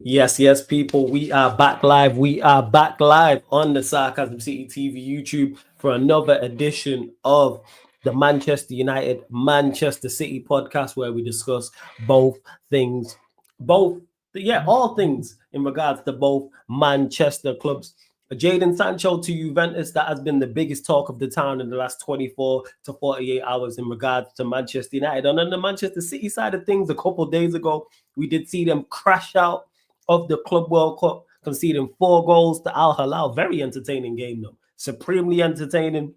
Yes, yes, people. We are back live. We are back live on the Sarcasm City TV YouTube for another edition of the Manchester United Manchester City podcast, where we discuss both things, all things in regards to both Manchester clubs. Jadon Sancho to Juventus, that has been the biggest talk of the town in the last 24 to 48 hours in regards to Manchester United. And on the Manchester City side of things, a couple of days ago, we did see them crash out of the Club World Cup, conceding 4 goals to Al Hilal. Very entertaining game, though. Supremely entertaining.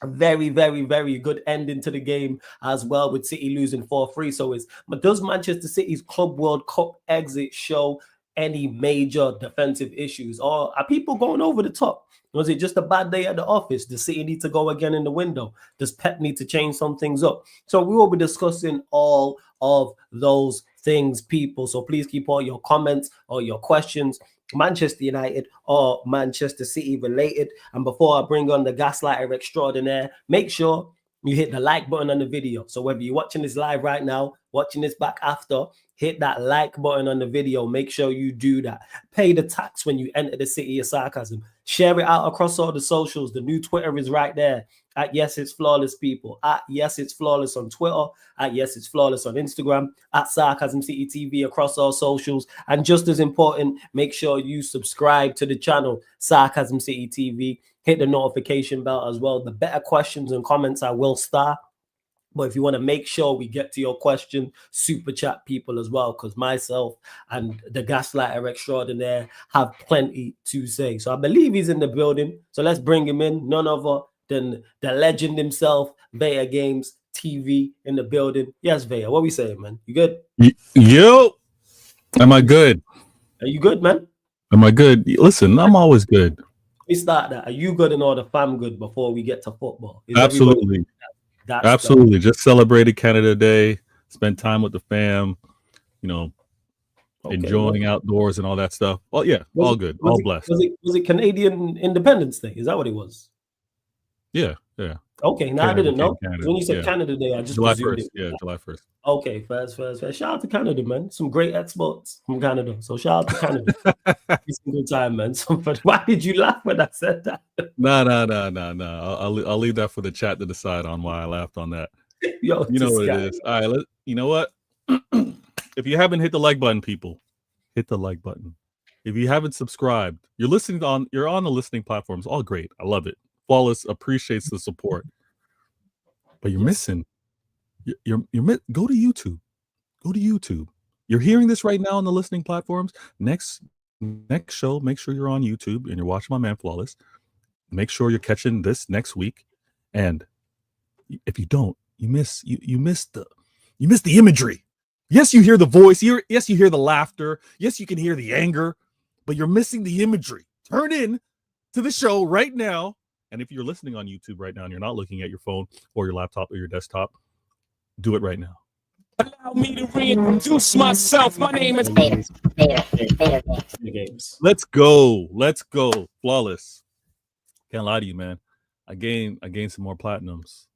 A very, very, very good ending to the game as well, with City losing 4-3. But does Manchester City's Club World Cup exit show any major defensive issues, or are people going over the top? Was it just a bad day at the office? Does City need to go again in the window? Does Pep need to change some things up? So we will be discussing all of those things, people. So please keep all your comments or your questions Manchester United or Manchester City related. And before I bring on the gaslighter extraordinaire, make sure you hit the like button on the video. So whether you're watching this live right now, watching this back after, hit that like button on the video. Make sure you do that. Pay the tax when you enter the city of sarcasm. Share it out across all the socials. The new Twitter is right there. At Yes It's Flawless, people. At Yes It's Flawless on Twitter. At Yes It's Flawless on Instagram. At Sarcasm City TV across all socials. And just as important, make sure you subscribe to the channel, Sarcasm City TV. Hit the notification bell as well. The better questions and comments I will start. But if you want to make sure we get to your question, super chat people as well, because myself and the gaslighter extraordinaire have plenty to say. So I believe he's in the building. So let's bring him in. None other than the legend himself, Vaya Games TV in the building. Yes, Vaya, what we saying, man? You good? Yo, am I good? Are you good, man? Am I good? Listen, I'm always good. We start that. Are you good and all the fam good before we get to football? Absolutely. Absolutely. Just celebrated Canada Day, spent time with the fam, enjoying outdoors and all that stuff. Well, yeah, all good. All blessed. Was it Canadian Independence Day? Is that what it was? Yeah. Okay, now I didn't know. When you said Canada Day, I just July 1st. Yeah, July 1st. Okay, first. Shout out to Canada, man. Some great exports from Canada. So shout out to Canada. It's a good time, man. Why did you laugh when I said that? No. I'll leave that for the chat to decide on why I laughed on that. Yo, you know what it is. All right, you know what? If you haven't hit the like button, people, hit the like button. If you haven't subscribed, you're on the listening platforms. All great. I love it. Flawless appreciates the support, but you're missing. You're go to YouTube. Go to YouTube. You're hearing this right now on the listening platforms. Next show, make sure you're on YouTube and you're watching my man Flawless. Make sure you're catching this next week. And if you don't, you miss the imagery. Yes, you hear the voice. Yes, you hear the laughter. Yes, you can hear the anger, but you're missing the imagery. Turn in to the show right now. And if you're listening on YouTube right now and you're not looking at your phone or your laptop or your desktop, do it right now. Allow me to reintroduce myself. My name is Beta Games. Let's go. Flawless. Can't lie to you, man. I gained some more platinums.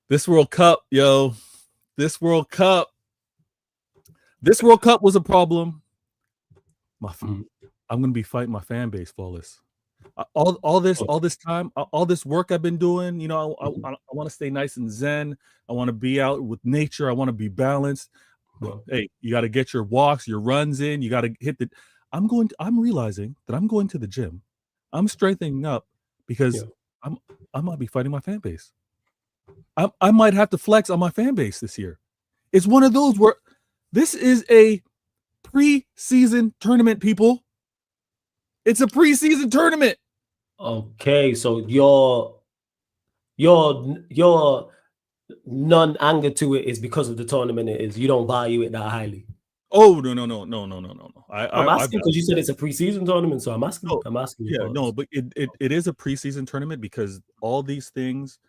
This World Cup, yo. This World Cup was a problem. I'm gonna be fighting my fan base, Flawless. All this time, all this work I've been doing, I want to stay nice and zen. I want to be out with nature. I want to be balanced. Hey, you got to get your walks, your runs in. You got to hit the. I'm realizing that I'm going to the gym. I'm strengthening up because I might be fighting my fan base. I might have to flex on my fan base this year. It's one of those where this is a pre-season tournament, people. It's a preseason tournament. Okay, so your non-anger to it is because of the tournament it is. You don't value it that highly. Oh, no. I'm asking because you said it's a preseason tournament, so I'm asking. I'm asking. Yeah, no, but it is a preseason tournament because all these things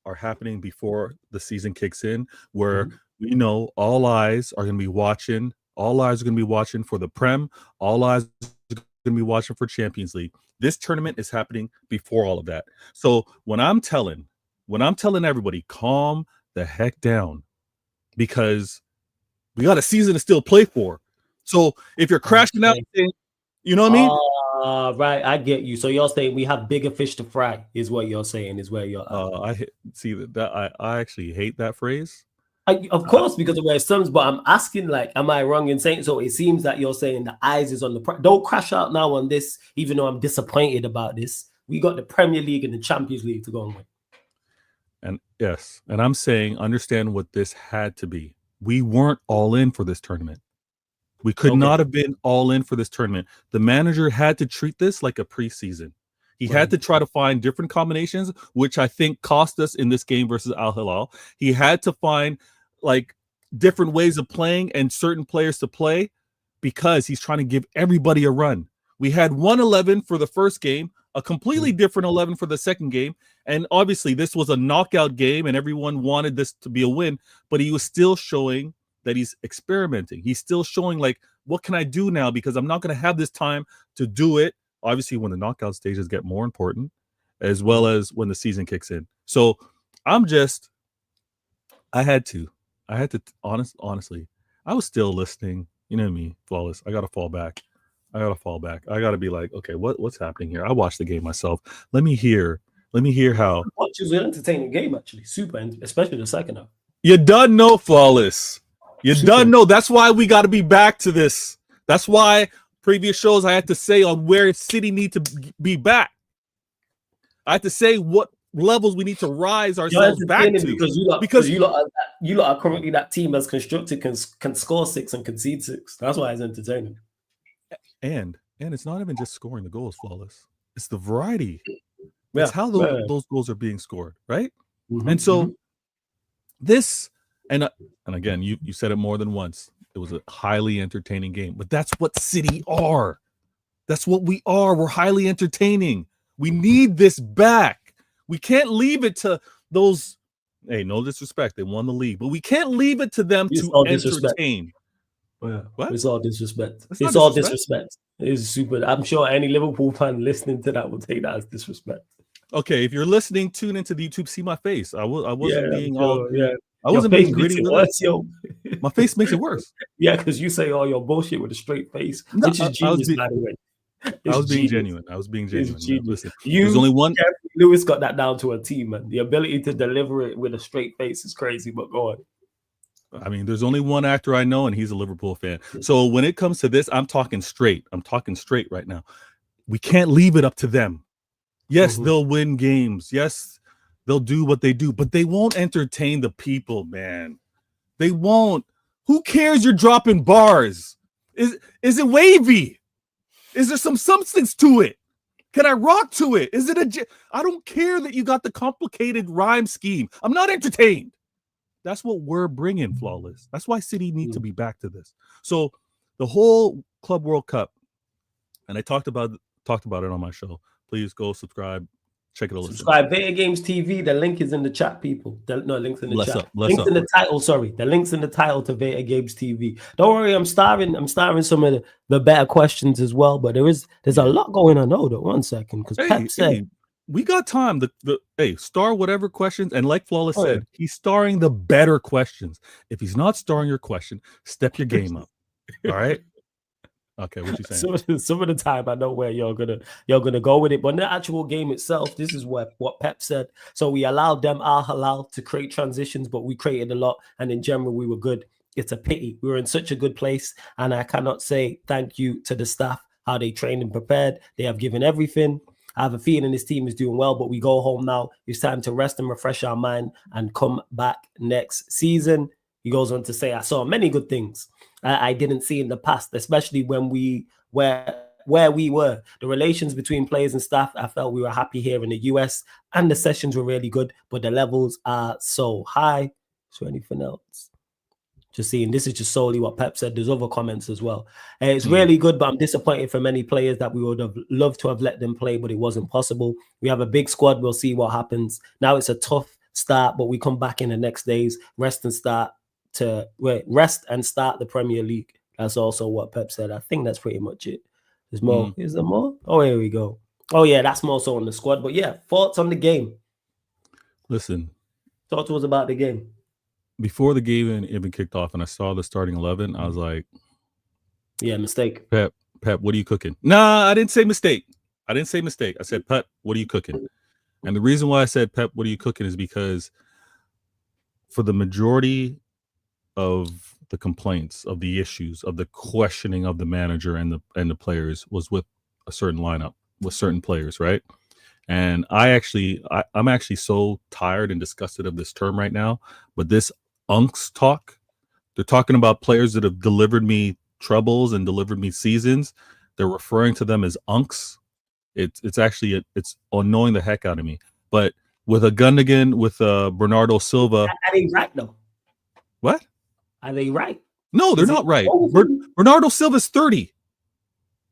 are happening before the season kicks in, where we know all eyes are going to be watching. All eyes are going to be watching for the Prem. All eyes are going to be watching for Champions League. This tournament is happening before all of that. So when I'm telling everybody, calm the heck down, because We got a season to still play for. So if you're crashing out, you know what I mean? Right, I get you. So you're saying we have bigger fish to fry, is what you're saying, is where you're at. I actually hate that phrase. Of course, because of where it stands, but I'm asking, like, am I wrong in saying so? It seems that you're saying the eyes is on the don't crash out now on this, even though I'm disappointed about this. We got the Premier League and the Champions League to go on with. And yes, and I'm saying understand what this had to be. We weren't all in for this tournament. We could not have been all in for this tournament. The manager had to treat this like a preseason. He had to try to find different combinations, which I think cost us in this game versus Al Hilal. He had to find like different ways of playing and certain players to play because he's trying to give everybody a run. We had 111 for the first game, a completely different 11 for the second game. And obviously this was a knockout game and everyone wanted this to be a win, but he was still showing that he's experimenting. He's still showing like, what can I do now? Because I'm not going to have this time to do it. Obviously, when the knockout stages get more important, as well as when the season kicks in. So I had to honestly, I was still listening. You know me, Flawless. I got to fall back. I got to be like, okay, what's happening here? I watched the game myself. Let me hear how. It was an entertaining game, actually. Super, especially the second half. You done know, Flawless. You done know. That's why we got to be back to this. That's why previous shows I had to say on where City need to be back. I had to say what levels we need to rise ourselves back to. Because you lot are currently that team that's constructed can score 6 and concede 6. That's why it's entertaining. And it's not even just scoring the goals, Flawless. It's the variety. It's how those goals are being scored, right? Mm-hmm, and so this, and again, you said it more than once. It was a highly entertaining game, but that's what City are. That's what we are. We're highly entertaining. We need this back. We can't leave it to those. Hey, no disrespect. They won the league, but we can't leave it to them to entertain. What? It's all disrespect. It's all disrespect. It's super. I'm sure any Liverpool fan listening to that will take that as disrespect. Okay, if you're listening, tune into the YouTube. See my face. I wasn't being all. Yeah. I wasn't being gritty with it. My face makes it worse. Yeah, because you say all your bullshit with a straight face, which is genius, by the way. I was being genuine. Listen, there's only one. Lewis got that down to a T, man. The ability to deliver it with a straight face is crazy, but go on. I mean, there's only one actor I know, and he's a Liverpool fan. So when it comes to this, I'm talking straight. I'm talking straight right now. We can't leave it up to them. Yes, they'll win games. Yes, they'll do what they do, but they won't entertain the people, man. They won't. Who cares you're dropping bars? Is it wavy? Is there some substance to it? Can I rock to it? Is it I don't care that you got the complicated rhyme scheme. I'm not entertained. That's what we're bringing, Flawless. That's why City need to be back to this. So the whole Club World Cup, and I talked about it on my show. Please go subscribe. Check it out. Subscribe. Vega Games TV. The link is in the chat, people. Link's in the chat. Link's in the title. Sorry, the link's in the title to Vega Games TV. Don't worry, I'm starring some of the better questions as well. But there's a lot going on. Hold on 1 second, because Pep said we got time. Star whatever questions, and like Flawless said, he's starring the better questions. If he's not starring your question, step your game up. All right. Okay, what you saying? Some of the time I know where you're gonna go with it, but in the actual game itself, this is what Pep said. So we allowed them Al Hilal to create transitions, but we created a lot, and in general we were good. It's a pity we were in such a good place, and I cannot say thank you to the staff, how they trained and prepared. They have given everything. I have a feeling this team is doing well, but we go home now. It's time to rest and refresh our mind and come back next season. He goes on to say, I saw many good things I didn't see in the past, especially when we were where we were. The relations between players and staff, I felt we were happy here in the US, and the sessions were really good, but the levels are so high. Is there anything else? Just seeing, this is just solely what Pep said. There's other comments as well. It's really good, but I'm disappointed for many players that we would have loved to have let them play, but it wasn't possible. We have a big squad. We'll see what happens. Now it's a tough start, but we come back in the next days, rest and start the Premier League. That's also what Pep said. I think that's pretty much it. There's more. Is there more? Oh, here we go. Oh, yeah, that's more so on the squad. But yeah, thoughts on the game? Listen. Talk to us about the game. before the game even kicked off and I saw the starting 11, I was like, yeah, mistake. Pep, what are you cooking? Nah, I didn't say mistake. I said, Pep, what are you cooking? And the reason why I said, Pep, what are you cooking is because for the majority of the complaints, of the issues, of the questioning of the manager and the players was with a certain lineup, with certain players, right? And I'm actually so tired and disgusted of this term right now. But this unks talk, they're talking about players that have delivered me troubles and delivered me seasons. They're referring to them as unks. It's actually it's annoying the heck out of me. But with a Gundogan, with Bernardo Silva, Are they right though? what? Are they right? No, they're not right. Bernardo Silva's 30.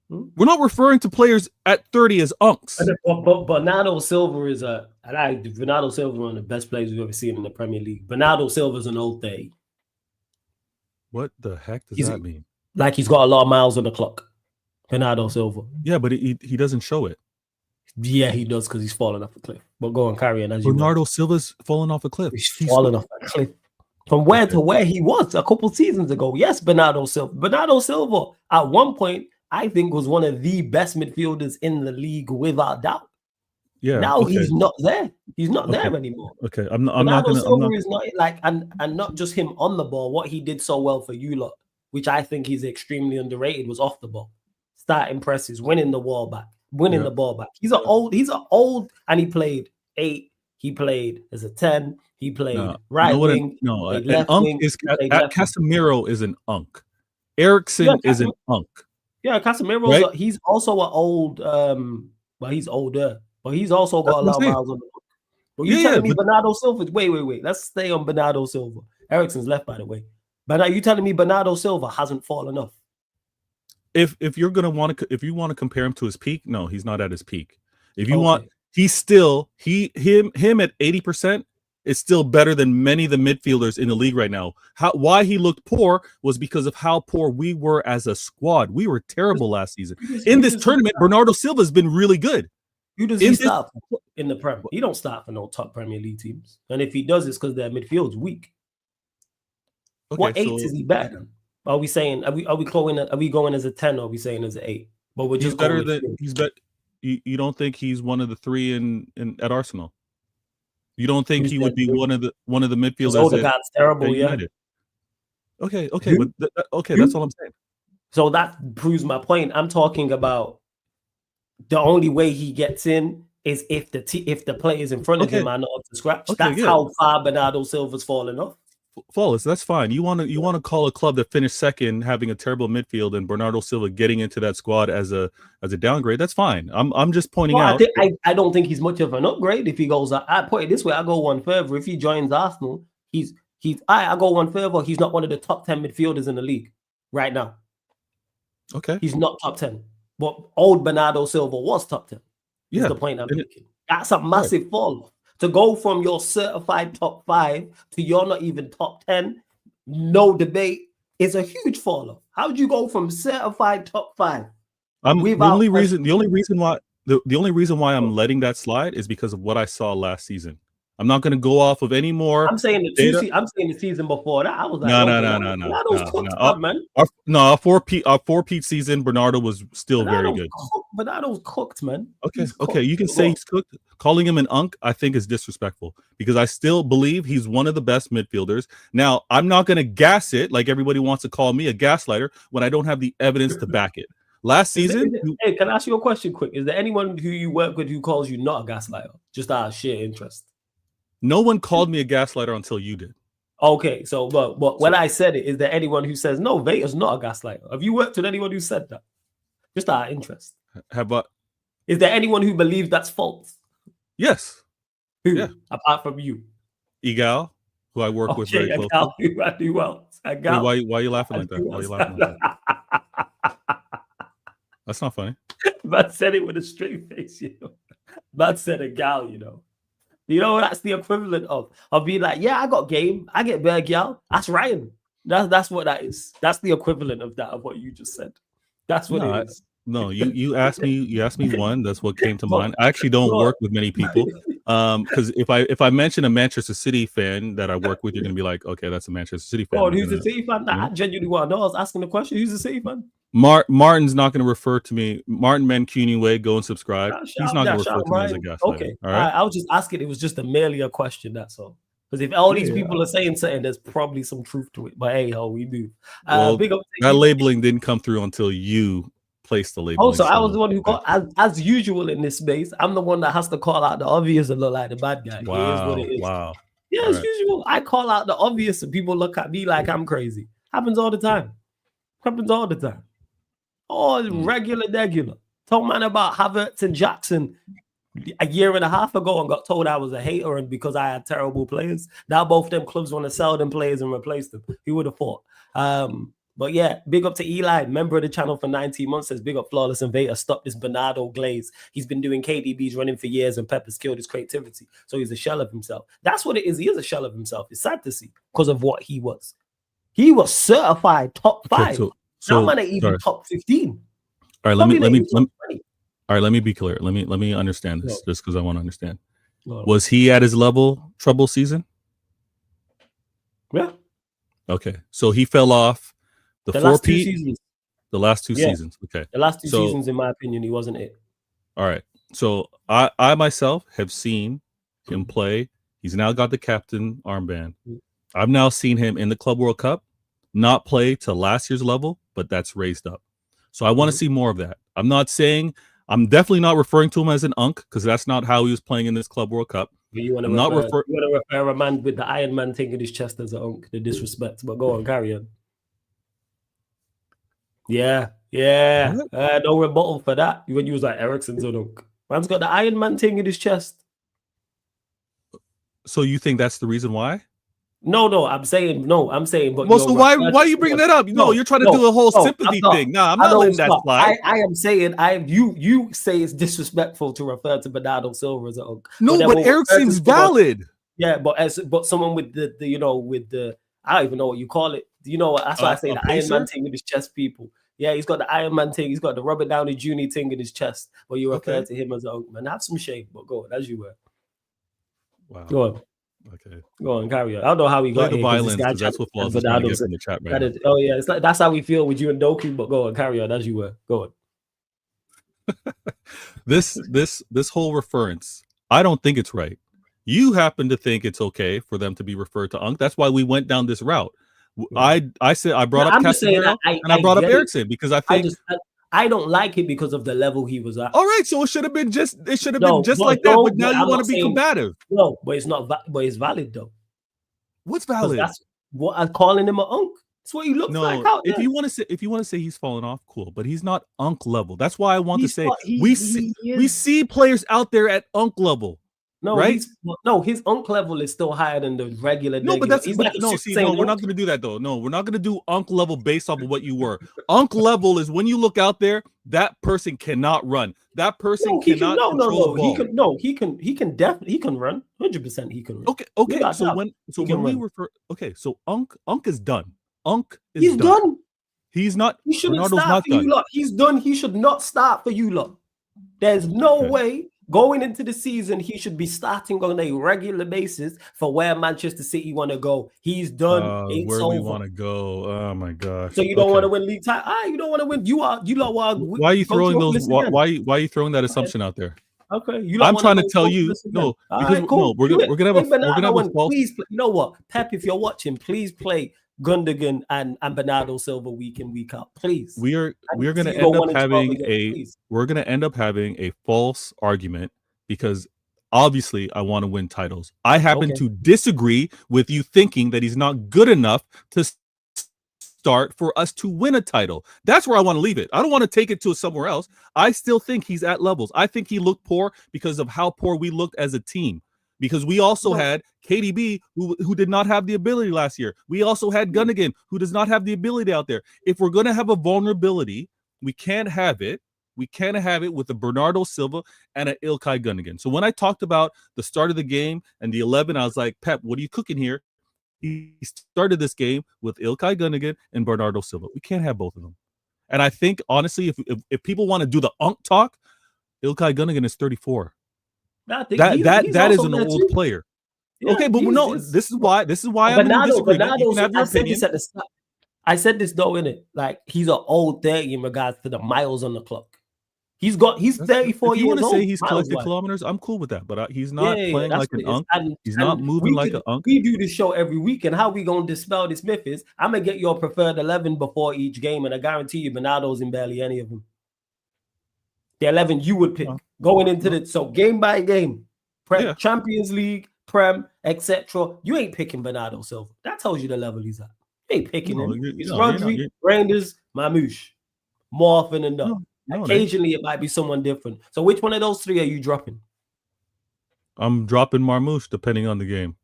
We're not referring to players at 30 as unks. But Bernardo Silva is Bernardo Silva is one of the best players we've ever seen in the Premier League. Bernardo Silva is an old day. What the heck does that mean? Like he's got a lot of miles on the clock. Bernardo Silva. Yeah, but he doesn't show it. Yeah, he does because he's falling off a cliff. But go on, carry on. Bernardo Silva's falling off a cliff. He's falling off a cliff. From where to where he was a couple seasons ago. Yes, Bernardo Silva. Bernardo Silva, at one point, I think was one of the best midfielders in the league without doubt. Yeah. Now he's not there. He's not there anymore. Okay. I'm not gonna. Silva is not like and not just him on the ball. What he did so well for you lot, which I think he's extremely underrated, was off the ball. Starting presses, winning the ball back. He's an old, and he played 8. He played as a 10. He played right wing. An unk is Casemiro is an unk. Ederson is an unk. Yeah, Casemiro. Right? He's also an old. Well, he's older, but he's also got a lot of miles on the book. But you telling me Bernardo Silva? Wait. Let's stay on Bernardo Silva. Ericsson's left, by the way. But are you telling me Bernardo Silva hasn't fallen off? If you're gonna want to compare him to his peak, no, he's not at his peak. If you want, he's still him at 80% is still better than many of the midfielders in the league right now. Why he looked poor was because of how poor we were as a squad. We were terrible last season. In this tournament, Bernardo Silva has been really good. Who does he start in the Premier? He don't start for no top Premier League teams, and if he does, it's because their midfield's weak. Okay, what 8 is he better than? Are we saying are we going as a 10 or are we saying as an 8? But we're just better than he's better. You don't think he's one of the 3 at Arsenal? You don't think he would be one of the midfielders? Odegaard's terrible, yeah. Okay, but that's all I'm saying. So that proves my point. I'm talking about the only way he gets in is if the players in front of him are not up to scratch. That's how far Bernardo Silva's fallen off. Flawless, that's fine. You want to call a club that finished second having a terrible midfield and Bernardo Silva getting into that squad as a downgrade. That's fine. I'm just pointing out. I don't think he's much of an upgrade if he goes. I put it this way. I go one further. If he joins Arsenal, I go one further. He's not one of the top 10 midfielders in the league right now. Okay, he's not top 10. But old Bernardo Silva was top 10. That's the point I'm making. That's a massive fall. To go from your certified top 5 to you're not even top 10, no debate, is a huge fall off. How would you go from certified top 5? The only reason why I'm letting that slide is because of what I saw last season. I'm not going to go off of any more. I'm saying the season before that. I was like, no. Our 4-peat season, Bernardo was still very good. Bernardo's cooked, man. Okay. You can say he's cooked. Calling him an unk, I think, is disrespectful because I still believe he's one of the best midfielders. Now, I'm not going to gas it like everybody wants to call me a gaslighter when I don't have the evidence to back it. Last season, hey, can I ask you a question quick? Is there anyone who you work with who calls you not a gaslighter, just out of sheer interest? No one called me a gaslighter until you did. Okay, so but when I said it, is there anyone who says no, Vader's not a gaslighter? Have you worked with anyone who said that? Just out of interest. Is there anyone who believes that's false? Yes. Who? Yeah. Apart from you. Igal, who I work with very closely. I do well. Wait, why are you laughing like that? Why are you laughing like that? That's not funny. Man said it with a straight face, you know. Man said a gal, you know. You know, that's the equivalent of being like, yeah, I got game. I get better gal. That's Ryan. That's what that is. That's the equivalent of that, of what you just said. That's what it is. No, you asked me one. That's what came to mind. I actually don't work with many people. Because if I mention a Manchester City fan that I work with, you're gonna be like, okay, that's a Manchester City fan. God, who's a City fan? I genuinely want to know. I was asking the question. Who's a City fan? Martin's not going to refer to me. Martin Mancuniwe, go and subscribe. He's not going to refer to me as a gaslighter. Okay, all right. I was just asking. It was just merely a question. That's all. Because if all these people are saying something, there's probably some truth to it. But hey, how we do. Well, big up that labeling didn't come through until you placed the labeling. Also, I was the one who got, as usual in this space, I'm the one that has to call out the obvious and look like the bad guy. Wow. It is what it is. Wow. Yeah, as usual. I call out the obvious and people look at me like I'm crazy. Happens all the time. Oh, regular. Told man about Havertz and Jackson a year and a half ago and got told I was a hater and because I had terrible players. Now both them clubs want to sell them players and replace them. Who would have thought? But yeah, big up to Eli, member of the channel for 19 months, says big up Flawless Invader. Stop this Bernardo glaze. He's been doing KDBs running for years and Pep has killed his creativity. So he's a shell of himself. That's what it is. He is a shell of himself. It's sad to see because of what he was. He was certified top 5. So now man ain't even top 15. All right, let me be clear. Let me understand this just because I want to understand. Was he at his level trouble season? Yeah. Okay. So he fell off the last 2 seasons. The last 2 seasons. Okay. The last 2 seasons, in my opinion, he wasn't it. All right. So I myself have seen him play. He's now got the captain armband. I've now seen him in the Club World Cup not play to last year's level, but that's raised up. So I want to see more of that. I'm definitely not referring to him as an unk because that's not how he was playing in this Club World Cup. You want to refer a man with the Iron Man thing in his chest as an unk, the disrespect. But go on, carry on. Yeah. No rebuttal for that. When you was like Ericsson's an unk. Man's got the Iron Man thing in his chest. So you think that's the reason why? No, I'm saying, but well, so why are you bringing that up? No, you're trying to do a whole sympathy thing. No, I'm not letting that slide. I am saying, you say it's disrespectful to refer to Bernardo Silva as an unk. No, but Ericsson's valid. Yeah, but someone with the I don't even know what you call it. You know what? That's why I say the Iron Man thing with his chest, people. Yeah, he's got the Iron Man thing. He's got the Robert Downey Jr. thing in his chest. But you refer to him as an unk, man. Have some shame, but go on, as you were. Wow. Go on. Okay. Go on, carry on. I don't know how we got the violence. That's what Flawless is trying to get from the chat right now. Oh yeah, it's like that's how we feel with you and Doku. But go on, carry on as you were. Go on. This whole reference, I don't think it's right. You happen to think it's okay for them to be referred to unk. That's why we went down this route. I said I brought up Casemiro and I brought up Ericsson because I think I don't like it because of the level he was at. All right, so it should have been just like that. But now you want to be combative. No, but it's not. But it's valid though. What's valid? That's what I'm calling him an unk. That's what he looks like out there. If you want to say he's fallen off, cool. But he's not unk level. That's why I want to say we see players out there at unk level. No, right? His unk level is still higher than the regular. No, but that's we're not going to do that though. No, we're not going to do unk level based off of what you were. Unk level is when you look out there, that person cannot run. That person cannot control the ball. He can definitely run. 100% he can run. Okay. So when we refer, so unk is done. Unk is He's done. He's not. He shouldn't start for you lot. He's done. He should not start for you lot. There's no way. Going into the season, he should be starting on a regular basis for where Manchester City want to go. He's done. Where we want to go. Oh my gosh. So you don't want to win league title. You don't want to win. You don't want. Why are you throwing those? Why are you throwing that assumption out there? Okay. I'm trying to tell you. No, because we're gonna have a false. Please, you know what, Pep? If you're watching, please play Gundogan and Bernardo Silva week in, week out, please. We are going to end up having a false argument because obviously I want to win titles. I happen to disagree with you thinking that he's not good enough to start for us to win a title. That's where I want to leave it. I don't want to take it to somewhere else. I still think he's at levels. I think he looked poor because of how poor we looked as a team. Because we also had KDB, who did not have the ability last year. We also had Gundogan, who does not have the ability out there. If we're going to have a vulnerability, we can't have it. We can't have it with a Bernardo Silva and an Ilkay Gundogan. So when I talked about the start of the game and the 11, I was like, Pep, what are you cooking here? He started this game with Ilkay Gundogan and Bernardo Silva. We can't have both of them. And I think, honestly, if people want to do the unk talk, Ilkay Gundogan is 34. I think that is also an there old too. player. Yeah, Okay, but no, this is why I'm in disagreement. You can have your I said opinion. this at the start. I said this though, innit? Like he's an old 30 in regards to the miles on the clock. He's 34 If you want years to say old. he's Miles collected wise. kilometers, I'm cool with that. But he's Yeah, not playing that's like what an it is. unk. And He's not moving like an unk. we do this show every week, and how we gonna dispel this myth is I'm gonna get your preferred 11 before each game, and I guarantee you Bernardo's in barely any of them. The 11 you would pick going into the so game by game, Yeah. Champions League, Prem, etc. You ain't picking Bernardo Silva. That tells you the level he's at. You ain't picking him. It's Rodri, Rangers, Mamouche. More often than not. Occasionally, it might be someone different. So, which one of those three are you dropping? I'm dropping Marmouche depending on the game.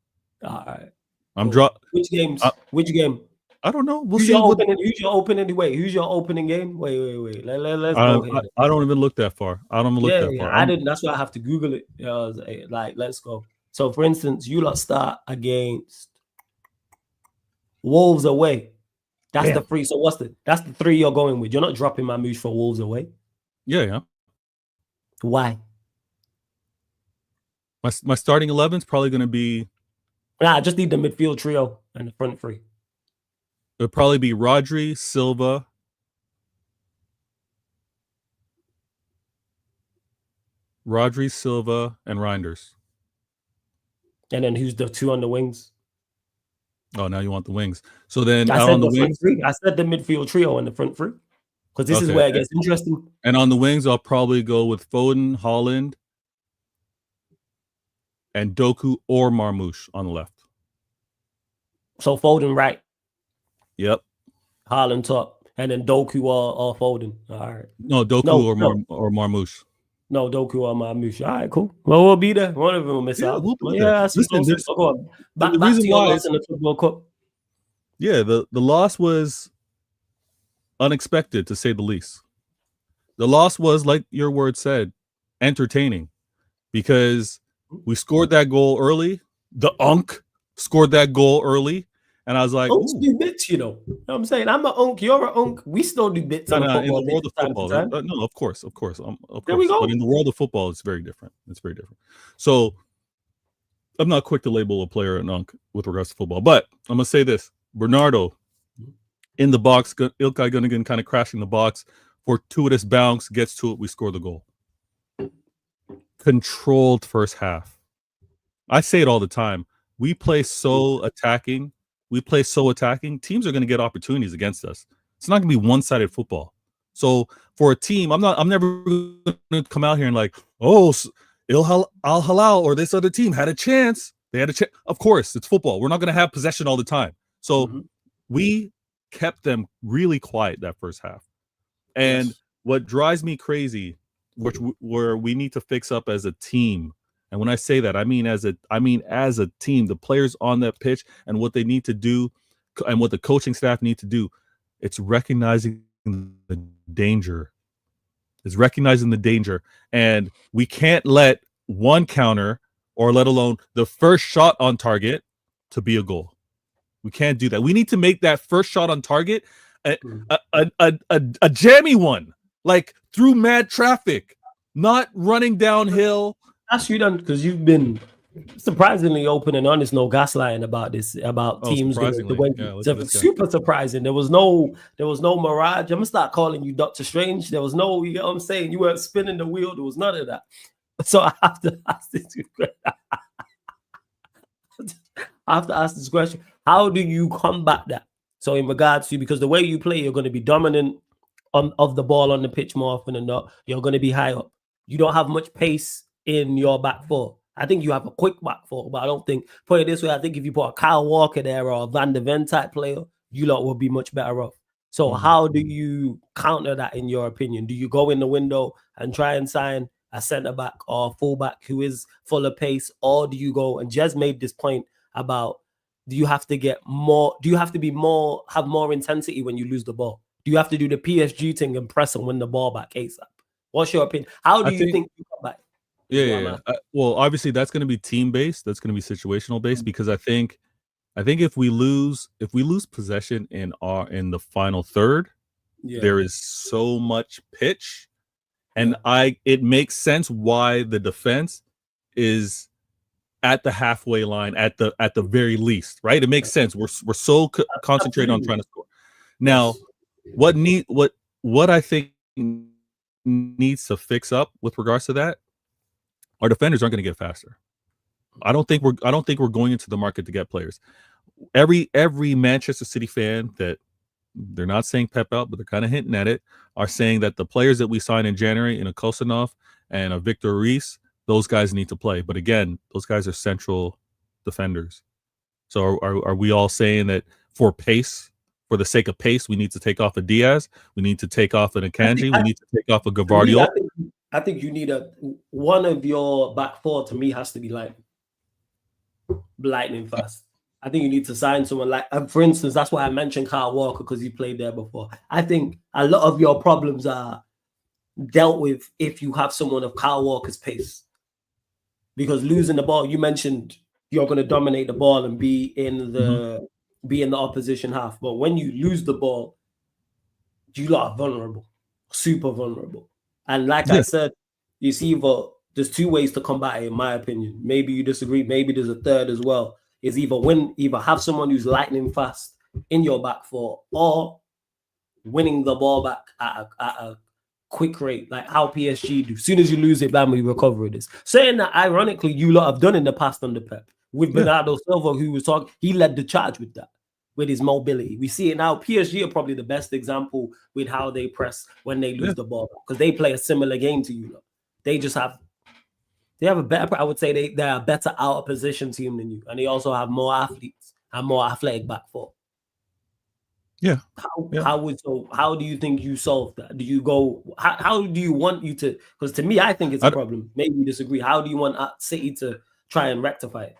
All right. I'm Which games? Which game? I don't know. We'll who's see. Who's your opening? Wait, who's your opening game? Wait. Let's go here. I don't even look that far. I don't look that far. I didn't. That's why I have to Google it. Like, let's go. So, for instance, you lot start against Wolves away. That's the three. So that's the three you're going with. You're not dropping Mamouche for Wolves away. Yeah. Why? My starting 11 is probably going to be. Nah, I just need the midfield trio and the front three. It'll probably be Rodri, Silva, and Reinders. And then who's the two on the wings? Oh, now you want the wings. So then I said on the wings, I said the midfield trio and the front three. Because this is where it gets interesting. And on the wings, I'll probably go with Foden, Haaland, and Doku or Marmouche on the left. So Foden right. Yep. Haaland top. And then Doku or Foden. All right. No, Doku or Marmouche. No, Doku or Marmouche. All right, cool. Well, we'll be there. One of them will miss out. We'll be there. Listen, go on. Back the reason to your why loss in the Football Cup. Yeah, the loss was unexpected, to say the least. The loss was, like your word said, entertaining because we scored that goal early. The Unk scored that goal early. And I was like, Unks do bits, you know. You know what I'm saying? I'm an Unk, you're an Unk. We still do bits on football. In the world of football. No, of course. There we go. But in the world of football, it's very different. So I'm not quick to label a player an Unk with regards to football. But I'm going to say this. Bernardo in the box, Ilkay Gundogan kind of crashing the box, fortuitous bounce, gets to it, we score the goal. Controlled first half. I say it all the time. We play so attacking. Teams are going to get opportunities against us. It's not going to be one-sided football. So for a team, I'm never going to come out here and like, oh, Al Hilal or this other team had a chance. They had a chance. Of course, it's football. We're not going to have possession all the time. So we kept them really quiet that first half. And what drives me crazy, where we need to fix up as a team. And when I say that, I mean as a team, the players on that pitch and what they need to do and what the coaching staff need to do, it's recognizing the danger. And we can't let one counter or let alone the first shot on target to be a goal. We can't do that. We need to make that first shot on target a jammy one, like through mad traffic, not running downhill. Ask you done because you've been surprisingly open and honest, no gaslighting about this, about teams. Super surprising. There was no mirage. I'm gonna start calling you Doctor Strange. There was no, you get what I'm saying? You weren't spinning the wheel. There was none of that. So I have to ask this question. How do you combat that? So in regards to, because the way you play, you're going to be dominant of the ball on the pitch more often than not. You're going to be high up. You don't have much pace in your back four. I think you have a quick back four, but I don't think, put it this way, I think if you put a Kyle Walker there or a Van de Ven type player, you lot will be much better off. So how do you counter that in your opinion? Do you go in the window and try and sign a centre back or a full back who is full of pace, or do you go, and Jez made this point about, do you have to have more intensity when you lose the ball? Do you have to do the PSG thing and press and win the ball back ASAP? What's your opinion? How do you think you come back? Yeah. Well, obviously that's going to be team based. That's going to be situational based because I think if we lose possession in the final third, there is so much pitch, and it makes sense why the defense is at the halfway line at the very least, right? It makes sense. We're so concentrated on trying to score. Now, what I think needs to fix up with regards to that, our defenders aren't going to get faster. I don't think we're going into the market to get players. Every Manchester City fan that they're not saying Pep out, but they're kind of hinting at it, are saying that the players that we signed in January, in a Kosanov and a Victor Reis, those guys need to play. But again, those guys are central defenders. So are we all saying that for pace, for the sake of pace, we need to take off a Diaz, we need to take off an Akanji, we need to take off a Gavardio? I think you need one of your back four, to me, has to be lightning fast. I think you need to sign someone like, for instance, that's why I mentioned Kyle Walker, because he played there before. I think a lot of your problems are dealt with if you have someone of Kyle Walker's pace. Because losing the ball, you mentioned you're going to dominate the ball and be in the opposition half. But when you lose the ball, you lot are vulnerable, super vulnerable. And like I said, you see, there's two ways to combat it, in my opinion. Maybe you disagree. Maybe there's a third as well. Is either have someone who's lightning fast in your back four, or winning the ball back at a quick rate, like how PSG do. As soon as you lose it, bam, we recover it. Saying that, ironically, you lot have done in the past under Pep. With Bernardo Silva, who was talking, he led the charge with that, with his mobility. We see it now. PSG are probably the best example with how they press when they lose the ball, because they play a similar game to you lot. They have a better, I would say they're a better out of position team than you. And they also have more athletes and more athletic back four. Yeah. How do you think you solve that? Do you go, how do you want you to, because to me, I think it's a problem. Maybe you disagree. How do you want City to try and rectify it?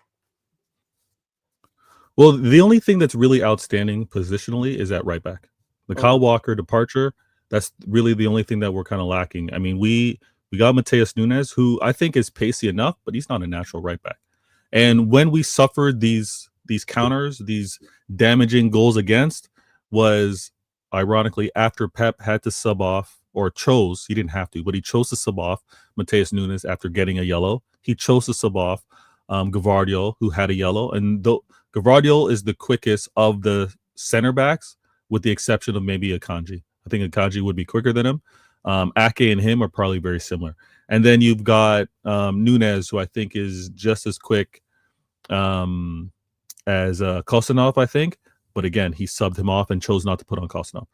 Well, the only thing that's really outstanding positionally is at right back. The Kyle Walker departure, that's really the only thing that we're kind of lacking. I mean, we got Mateus Nunes, who I think is pacey enough, but he's not a natural right back. And when we suffered these counters, these damaging goals against, was ironically after Pep had to sub off, or chose, he didn't have to, but he chose to sub off Mateus Nunes after getting a yellow. He chose to sub off Gavardio, who had a yellow. And Gavardio is the quickest of the center backs, with the exception of maybe Akanji. I think Akanji would be quicker than him. Ake and him are probably very similar. And then you've got Nunes, who I think is just as quick as Kosanov, I think. But again, he subbed him off and chose not to put on Kosanov.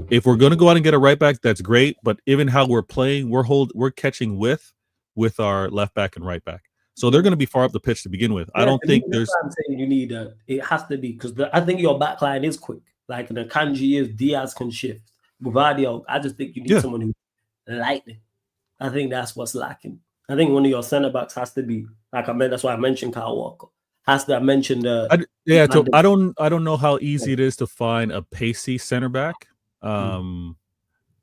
If we're going to go out and get a right back, that's great. But even how we're playing, we're catching with our left back and right back. So they're going to be far up the pitch to begin with. I don't think there's. I'm saying you need it has to be, because I think your back line is quick. Like the Kanji is, Diaz can shift. Guvardio, I just think you need someone who's lightning. I think that's what's lacking. I think one of your center backs has to be, like I meant, that's why I mentioned Kyle Walker. I mentioned I don't know how easy it is to find a pacey center back.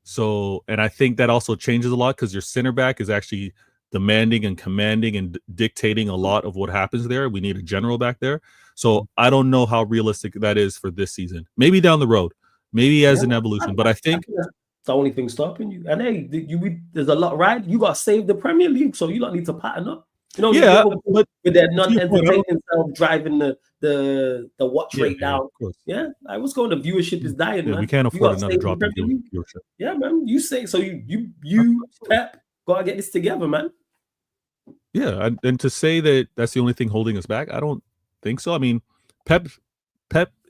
So, and I think that also changes a lot, because your center back is actually demanding and commanding and dictating a lot of what happens there. We need a general back there. So I don't know how realistic that is for this season. Maybe down the road, maybe as an evolution, but I think that's the only thing stopping you. And hey, there's a lot, right? You got to save the Premier League, so you don't need to pattern up. You know, but with their non-entertaining self driving the watch rate down. Yeah, what's going on? The viewership is dying, man. We can't afford another drop in viewership. Yeah, man. You say so. You Pep, gotta get this together, man. Yeah, and to say that that's the only thing holding us back, I don't think so. I mean, Pep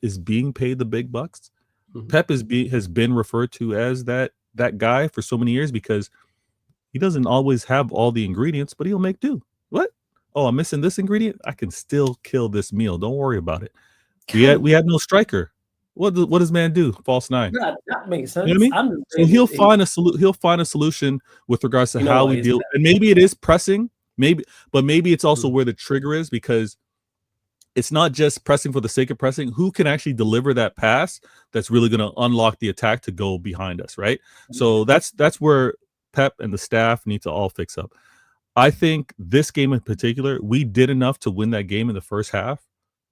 is being paid the big bucks. Pep has been referred to as that guy for so many years, because he doesn't always have all the ingredients, but he'll make do. What? Oh, I'm missing this ingredient. I can still kill this meal. Don't worry about it. We had no striker. What does man do? False nine. That makes sense. You know what I mean? So he'll find a solution with regards to how we deal. And maybe it is pressing. Maybe it's also where the trigger is, because it's not just pressing for the sake of pressing. Who can actually deliver that pass that's really going to unlock the attack to go behind us, right? So that's where Pep and the staff need to all fix up. I think this game in particular, we did enough to win that game in the first half.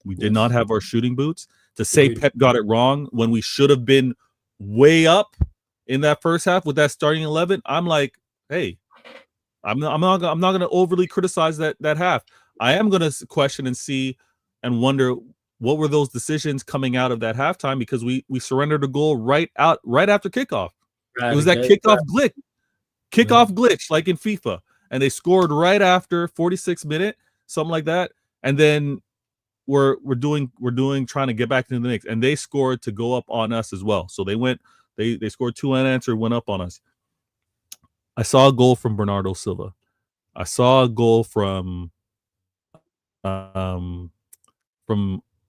We did not have our shooting boots. To say Pep got it wrong when we should have been way up in that first half with that starting 11, I'm like, hey, I'm not going to overly criticize that half. I am going to question and see and wonder what were those decisions coming out of that halftime, because we surrendered a goal right after kickoff. Right, it was that okay, kickoff glitch like in FIFA, and they scored right after 46 minute, something like that, and then we're trying to get back into the mix, and they scored to go up on us as well. So they scored 2 unanswered, went up on us. I saw a goal from Bernardo Silva. I saw a goal from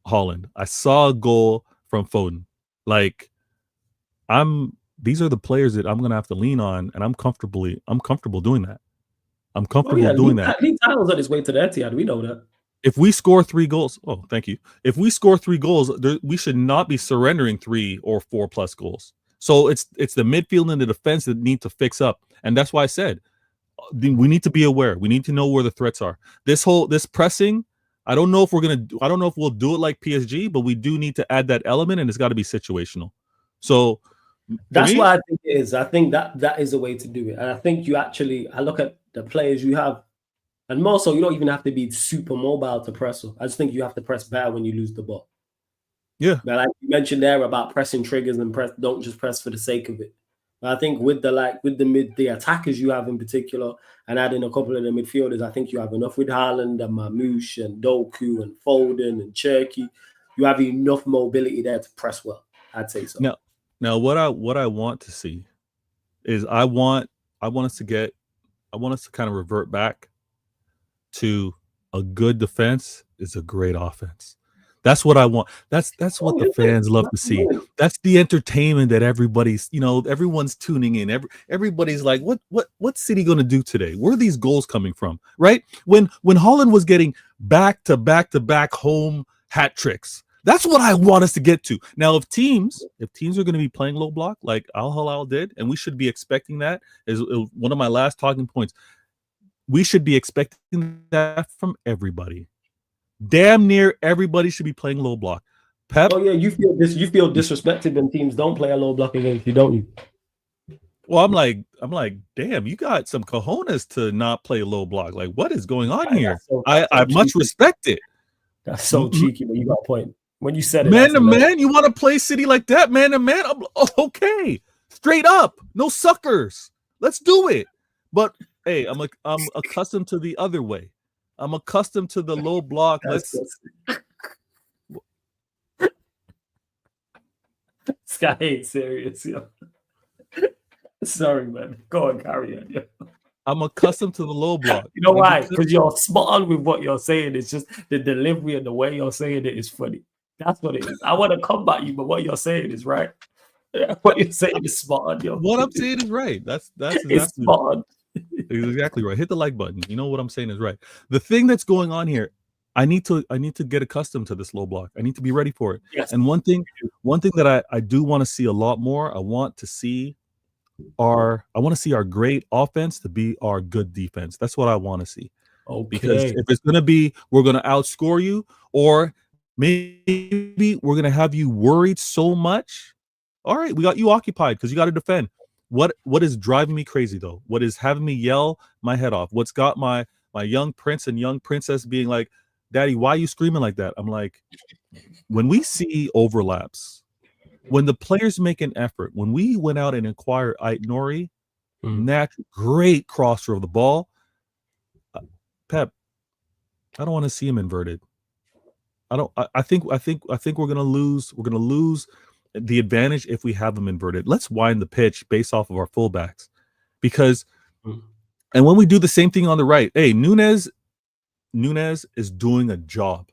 Holland. I saw a goal from Foden. Like, these are the players that I'm gonna have to lean on, and I'm comfortable doing that. I'm comfortable doing that. Lee Tyler's on his way to the Etihad. We know that. If we score 3 goals, thank you. If we score 3 goals, we should not be surrendering 3 or 4 plus goals. So it's the midfield and the defense that need to fix up, and that's why I said we need to be aware. We need to know where the threats are. This pressing, I don't know if we'll do it like PSG, but we do need to add that element, and it's got to be situational. So that's what I think it is. I think that is a way to do it, and I think I look at the players you have. And more so, you don't even have to be super mobile to press. I just think you have to press better when you lose the ball. Yeah. But like you mentioned there about pressing triggers and don't just press for the sake of it. But I think with the attackers you have in particular, and adding a couple of the midfielders, I think you have enough with Haaland and Mamouche and Doku and Foden and Cherky. You have enough mobility there to press well. I'd say so. Now what I want to see is I want us to kind of revert back to a good defense is a great offense. That's what I want. That's what the fans love to see. That's the entertainment that everyone's tuning in. Everybody's like, what's City going to do today? Where are these goals coming from? Right? When Holland was getting back to back home hat tricks, that's what I want us to get to. Now, if teams are going to be playing low block like Al Hilal did, and we should be expecting that, is one of my last talking points. We should be expecting that from everybody. Damn near everybody should be playing low block. Pep. Oh yeah, you feel disrespected when teams don't play a low block against you, don't you? Well, I'm like, damn, you got some cojones to not play low block. Like, what is going on here? I much respect it. That's so cheeky, but you got a point. When you said it, man to man, you want to play City like that, man to man? Okay, straight up, no suckers. Let's do it. But hey, I'm accustomed to the other way. I'm accustomed to the low block. This guy ain't serious, yo. Sorry, man. Go on, carry on. Yo. I'm accustomed to the low block. You know why? Because you're spot on with what you're saying. It's just the delivery and the way you're saying it is funny. That's what it is. I want to combat you, but what you're saying is right. What you're saying is spot on, yo. What I'm saying is right. That's exactly spot on. Exactly right. Hit the like button. You know what I'm saying is right. The thing that's going on here, I need to get accustomed to this low block. I need to be ready for it. Yes. And one thing that I do want to see a lot more, I want to see our great offense to be our good defense. That's what I want to see. Okay. Because if it's gonna be we're gonna outscore you, or maybe we're gonna have you worried so much. All right, we got you occupied because you got to defend. What is driving me crazy though? What is having me yell my head off? What's got my young prince and young princess being like, "Daddy, why are you screaming like that?" I'm like, when we see overlaps, when the players make an effort, when we went out and acquired Ait Nouri, great crosser of the ball. Pep, I don't want to see him inverted. I think we're gonna lose. We're gonna lose the advantage if we have them inverted. Let's wind the pitch based off of our fullbacks, because and when we do the same thing on the right, hey, Nunes is doing a job.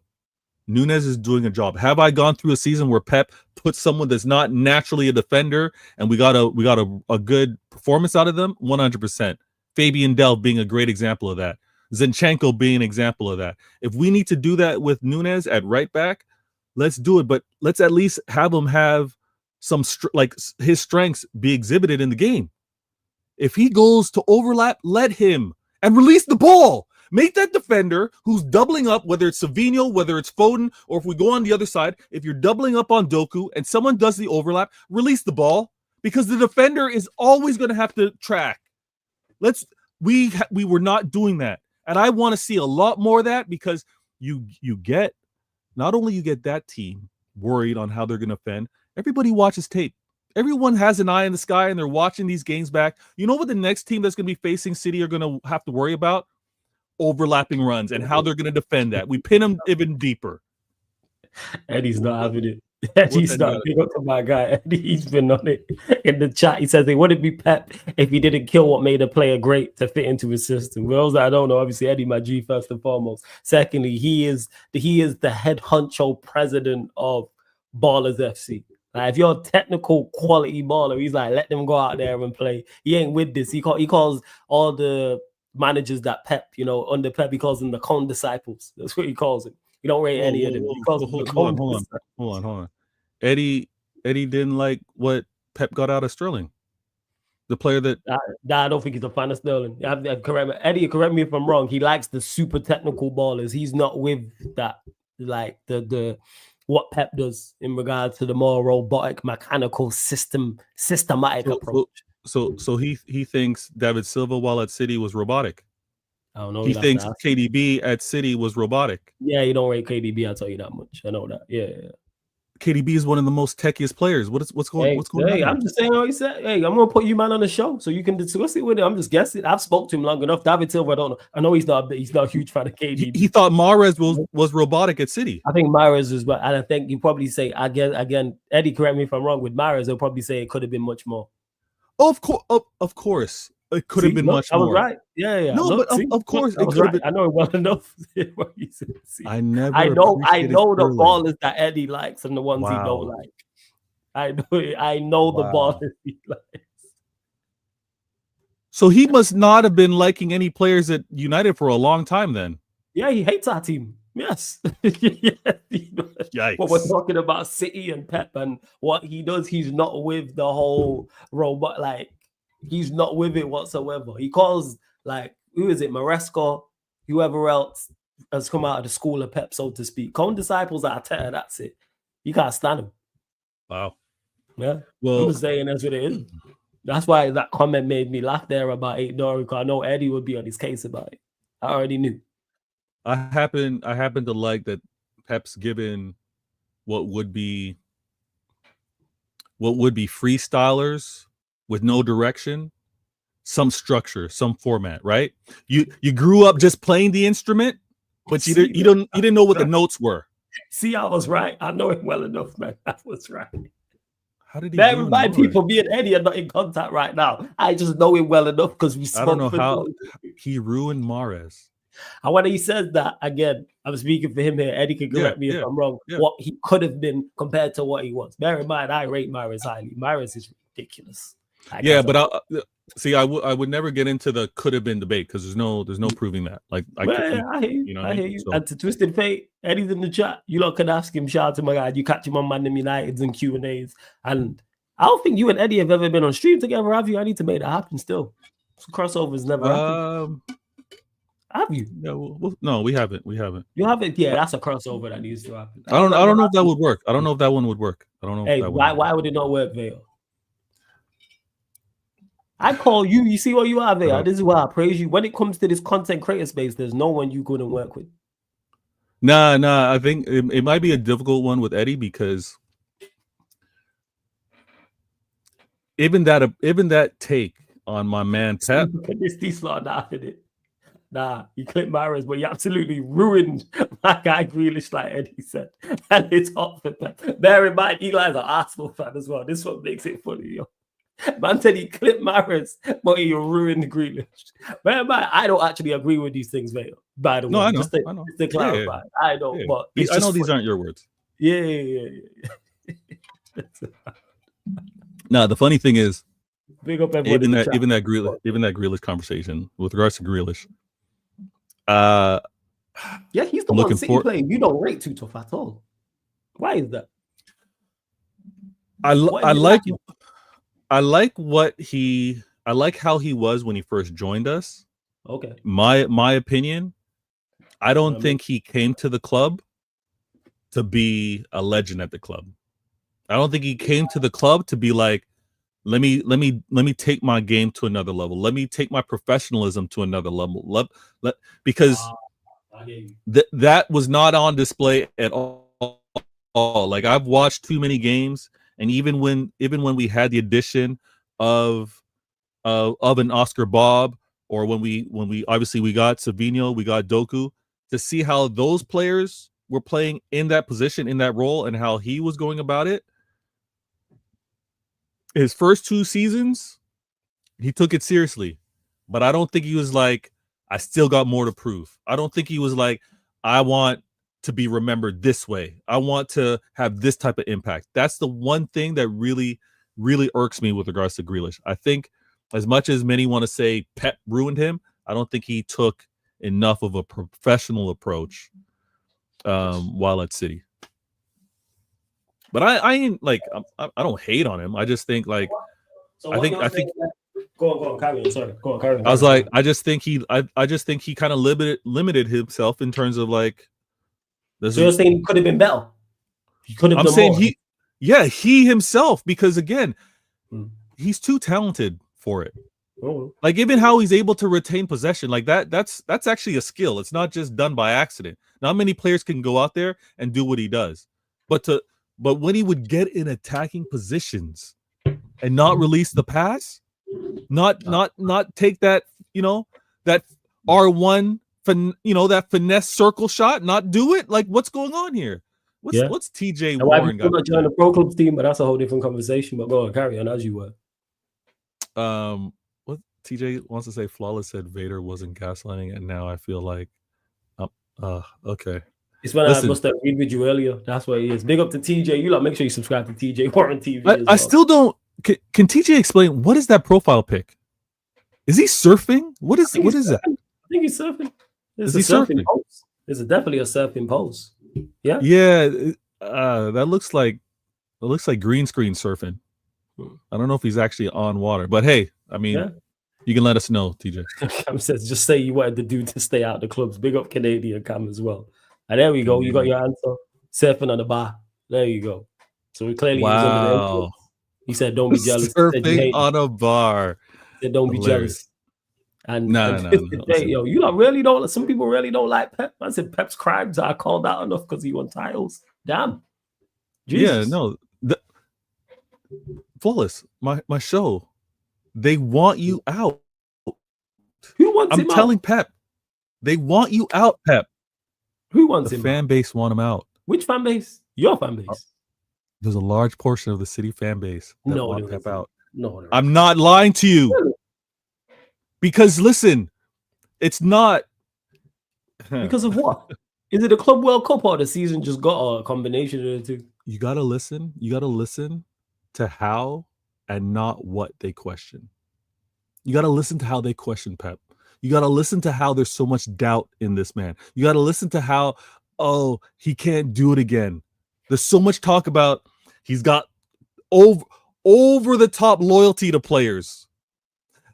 Nunes is doing a job. Have I gone through a season where Pep put someone that's not naturally a defender and we got a good performance out of them? 100%. Fabian Delph being a great example of that. Zinchenko being an example of that. If we need to do that with Nunes at right back, let's do it, but let's at least have him have some his strengths be exhibited in the game. If he goes to overlap, let him and release the ball. Make that defender who's doubling up, whether it's Savinho, whether it's Foden, or if we go on the other side, if you're doubling up on Doku and someone does the overlap, release the ball, because the defender is always going to have to track. We were not doing that, and I want to see a lot more of that, because you get, not only you get that team worried on how they're going to defend. Everybody watches tape. Everyone has an eye in the sky, and they're watching these games back. You know what the next team that's going to be facing City are going to have to worry about? Overlapping runs and how they're going to defend that. We pin them even deeper. Eddie's not having it. Eddie's not. Big up to my guy. Eddie, he's been on it in the chat. He says, "They wouldn't be Pep if he didn't kill what made a player great to fit into his system." Well, I don't know. Obviously, Eddie, my G, first and foremost. Secondly, he is the head honcho president of Ballers FC. Like, if you're a technical quality baller, he's like, let them go out there and play. He ain't with this. He calls all the managers that Pep, under Pep, he calls them the Cone disciples. That's what he calls them. You don't rate any of them. He calls them the Cone disciples. Hold on. Eddie didn't like what Pep got out of Sterling. The player that I don't think he's a fan of Sterling. Eddie, correct me if I'm wrong. He likes the super technical ballers. He's not with that, like the what Pep does in regards to the more robotic, mechanical, systematic approach. So he thinks David Silva while at City was robotic. I don't know. He thinks KDB at City was robotic. Yeah, you don't rate KDB. I'll tell you that much. I know that. Yeah. KDB is one of the most techiest players. What's going on? I'm just saying what he said. Hey, I'm gonna put you man on the show so you can discuss it with him. I'm just guessing. I've spoke to him long enough. David Silva, I don't know. I know he's not a huge fan of KDB. He thought Mahrez was robotic at City. I think Mahrez was, and I think you probably say again. Eddie, correct me if I'm wrong. With Mahrez, they'll probably say it could have been much more. Of course, it could have been much more. I was right. Yeah. No, but of course, it could have been. I know it well enough. I know the ballers that Eddie likes and the ones he don't like. I know the ballers he likes. So he must not have been liking any players at United for a long time then. Yeah, he hates our team. Yes. Yikes. But we're talking about City and Pep and what he does. He's not with the whole robot. Like, he's not with it whatsoever. He calls, like, who is it? Maresca, whoever else has come out of the school of Pep, so to speak. Cone disciples are Arteta, that's it. You can't stand him. Wow. Yeah. Well, I'm just saying that's what it is. That's why that comment made me laugh there about $8, because I know Eddie would be on his case about it. I already knew. I happen to like that Pep's given what would be freestylers with no direction some structure, some format, right? You grew up just playing the instrument, but you didn't know what the notes were. See, I was right. I know it well enough, man. I was right. How did he? Bear in mind, people, me and Eddie are not in contact right now. I just know him well enough because we spoke. I don't know how he ruined Mahrez. And when he says that, again, I'm speaking for him here. Eddie can correct me if I'm wrong. Yeah. What he could have been compared to what he was. Bear in mind, I rate Mahrez highly. Mahrez is ridiculous. But I would never get into the could have been debate because there's no proving that. Like, I hear you. I hear you. So. And to Twisted Fate, Eddie's in the chat. You lot can ask him. Shout out to my guy. You catch him on Man United's and Q&As. And I don't think you and Eddie have ever been on stream together, have you? I need to make that happen still. Crossovers never happened. Have you? No, we haven't. You haven't? Yeah, that's a crossover that needs to happen. I don't know if that would work. I don't know if that one would work. I don't know. Hey, why would it not work, Vale? I call you. You see what you are, Vale. This is why I praise you. When it comes to this content creator space, there's no one you couldn't work with. Nah. I think it might be a difficult one with Eddie because even that take on my man Pep. This slot now, did it? Nah, you clipped Mahrez, but you absolutely ruined my guy Grealish, like Eddie said. And it's hot for Pep. Bear in mind, Eli's an Arsenal fan as well. This is what makes it funny, yo. Man said he clipped Mahrez, but he ruined Grealish. Bear in mind, I don't actually agree with these things, mate. By the way, I know. Just to clarify, I don't. But I know these aren't your words. Yeah. No, the funny thing is, big up even that Grealish conversation with regards to Grealish. Yeah, he's the one City playing. You don't rate too tough at all. Why is that? I like how he was when he first joined us. Okay. My opinion, I don't think he came to the club to be a legend at the club. I don't think he came to the club to be like, let me take my game to another level. Let me take my professionalism to another level. Because that was not on display at all. Like, I've watched too many games, and even when we had the addition of an Oscar Bob, or when we obviously we got Savinho, we got Doku, to see how those players were playing in that position, in that role, and how he was going about it. His first 2 seasons, he took it seriously, but I don't think he was like, I still got more to prove. I don't think he was like, I want to be remembered this way. I want to have this type of impact. That's the one thing that really, really irks me with regards to Grealish. I think, as much as many want to say Pep ruined him, I don't think he took enough of a professional approach while at City. But I ain't like, I don't hate on him. I just think, like, So I think go on, carry on. Sorry, go on, carry on. I was like, I just think he kind of limited himself in terms of, like, so you're saying he could have been better? He could have. I'm done saying more. he himself, because again, he's too talented for it. Oh. Like, even how he's able to retain possession, like that's actually a skill. It's not just done by accident. Not many players can go out there and do what he does. But when he would get in attacking positions and not release the pass, not take that, that R1, that finesse circle shot, not do it. Like, what's going on here? What's TJ Warren got? I'm not joining the pro clubs team, but that's a whole different conversation. But go on, carry on as you were. What TJ wants to say? Flawless said Vader wasn't gaslighting, and now I feel like, okay. It's when I must have agreed with you earlier. That's what it is. Big up to TJ. You make sure you subscribe to TJ Warren TV. I still don't. Can TJ explain what is that profile pic? Is he surfing? What is that? I think he's surfing. Is he surfing? Post. It's definitely a surfing post. Yeah. Yeah. That looks like green screen surfing. I don't know if he's actually on water, but hey, I mean, you can let us know, TJ. Cam says, just say you wanted the dude to stay out of the clubs. Big up Canadian Cam as well. And there we go. You got your answer. Surfing on the bar. There you go. So we clearly was under the influence. He said, "Don't be jealous." Surfing on a bar. He said, "Don't be jealous." And no. Yo, you really don't. Some people really don't like Pep. I said Pep's crimes are called out enough because he won titles. Damn. Jesus. Yeah, no. Flawless, my show. They want you out. Who wants him out? I'm telling Pep. They want you out, Pep. Who wants him out? The fan base want him out. Which fan base? Your fan base. There's a large portion of the City fan base that want Pep out. No, I'm not lying to you. Really? Because listen, it's not because of what? Is it a Club World Cup or the season just got a combination of the two? You gotta listen. You gotta listen to how and not what they question. You gotta listen to how they question Pep. You gotta listen to how there's so much doubt in this man. You gotta listen to how, he can't do it again. There's so much talk about he's got over the top loyalty to players.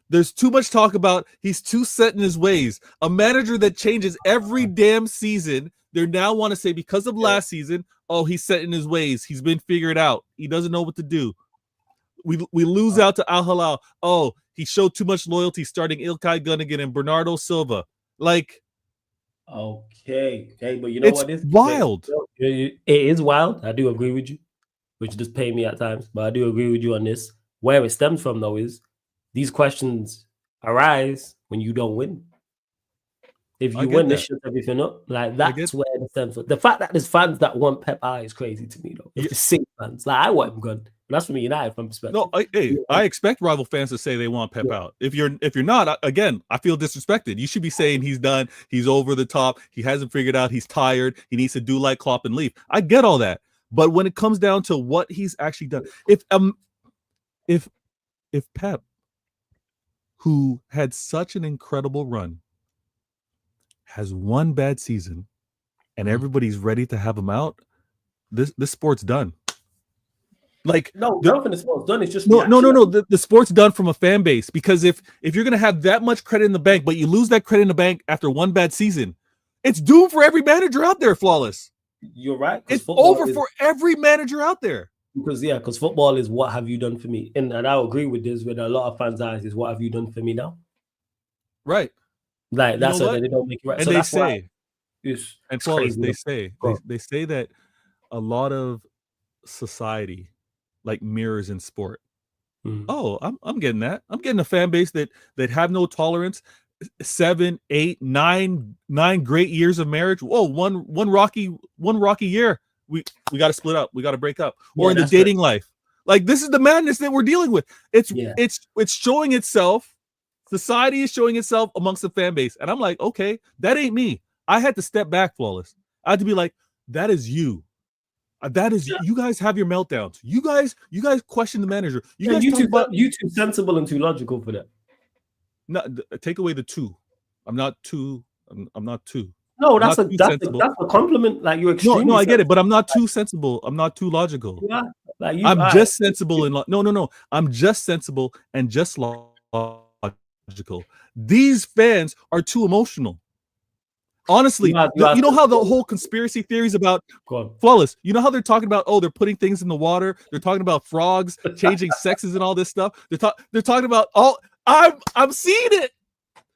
There's too much talk about he's too set in his ways. A manager that changes every damn season. They now want to say because of last season, he's set in his ways. He's been figured out. He doesn't know what to do. We lose out to Al Hilal. He showed too much loyalty starting Ilkay Gundogan and Bernardo Silva. Like, okay, but you know what? It's wild. It is wild. I do agree with you, which does pay me at times, but I do agree with you on this. Where it stems from, though, is these questions arise when you don't win. If you win, this shuts everything up. Like, that's where it stems from. The fact that there's fans that want Pep out is crazy to me, though. It's just sick fans. Like, I want him good. That's from a United fan perspective. No, I expect rival fans to say they want Pep out. If you're not, again, I feel disrespected. You should be saying he's done, he's over the top, he hasn't figured out, he's tired, he needs to do like Klopp and leave. I get all that, but when it comes down to what he's actually done, if Pep, who had such an incredible run, has one bad season, and everybody's ready to have him out, this sport's done. Like, nothing the sport's done. It's just no. The sport's done from a fan base, because if you're gonna have that much credit in the bank, but you lose that credit in the bank after one bad season, it's doomed for every manager out there. Flawless. You're right. It's over for every manager out there. because football is what have you done for me, and I agree with this. With a lot of fans' eyes, is what have you done for me now? Right. Like You that's know so what? that they don't make it right. And So they that's why say, and it's Flawless, crazy. they say they say that a lot of society like mirrors in sport. Mhm. Oh, I'm getting that. I'm getting a fan base that have no tolerance. 7, 8, 9 great years of marriage. Whoa, one rocky year. We got to split up. We got to break up. Or Yeah, in the that's the dating life, like this is the madness that we're dealing with. It's yeah. it's showing itself. Society is showing itself amongst the fan base, and I'm like, okay, that ain't me. I had to step back, Flawless. I had to be like, that is you. That is you guys have your meltdowns. You guys question the manager. You Yeah, guys talk about you too sensible and too logical for that. not take away the two. I'm not too. I'm not too. No, I'm not too sensible. that's a compliment. Like you're No, extremely I get it, sensible. but I'm not too sensible. I'm not too logical. Yeah, like you. I'm just sensible and no. I'm just sensible and just logical. These fans are too emotional. Honestly, you know how the whole conspiracy theories about Flawless, you know how they're talking about, oh, they're putting things in the water, they're talking about frogs changing sexes and all this stuff. They're talking about all I'm seeing it.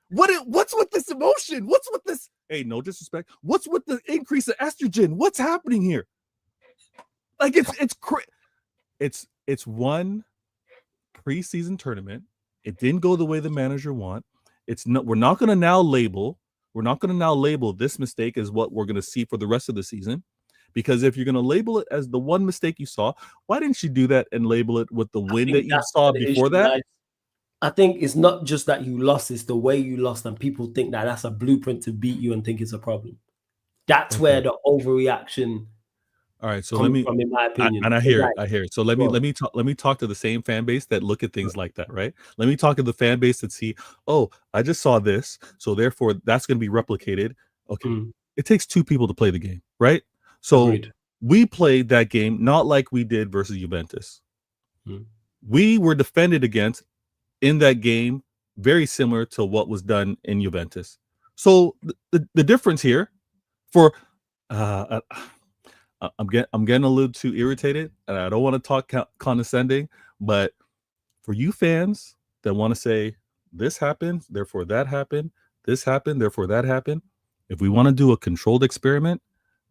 What's with this emotion? What's with this? Hey, no disrespect. What's with the increase of estrogen? What's happening here? Like it's one preseason tournament. It didn't go the way the manager want. We're not going to now label this mistake as what we're going to see for the rest of the season. Because if you're going to label it as the one mistake you saw, why didn't you do that and label it with the win that you saw before that? I think it's not just that you lost, it's the way you lost, and people think that that's a blueprint to beat you and think it's a problem. That's where the overreaction. All right, so let me, from, in my opinion, I hear it. So let me talk to the same fan base that look at things like that, right? Let me talk to the fan base that see, oh, I just saw this, so therefore that's going to be replicated. Okay, it takes two people to play the game, right? So we played that game not like we did versus Juventus. We were defended against in that game very similar to what was done in Juventus. So the difference here for I'm getting a little too irritated, and I don't want to talk condescending, but for you fans that want to say this happened, therefore that happened, this happened, therefore that happened, if we want to do a controlled experiment,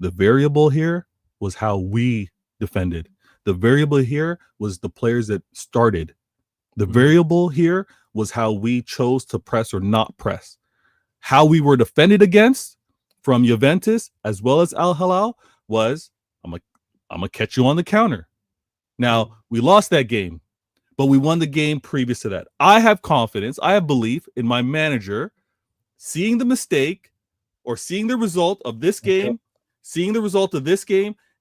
the variable here was how we defended. The variable here was the players that started. The variable here was how we chose to press or not press. How we were defended against from Juventus as well as Al Hilal was, I'm gonna catch you on the counter. Now, we lost that game, but we won the game previous to that. I have confidence, I have belief in my manager seeing the mistake or seeing the result of this game,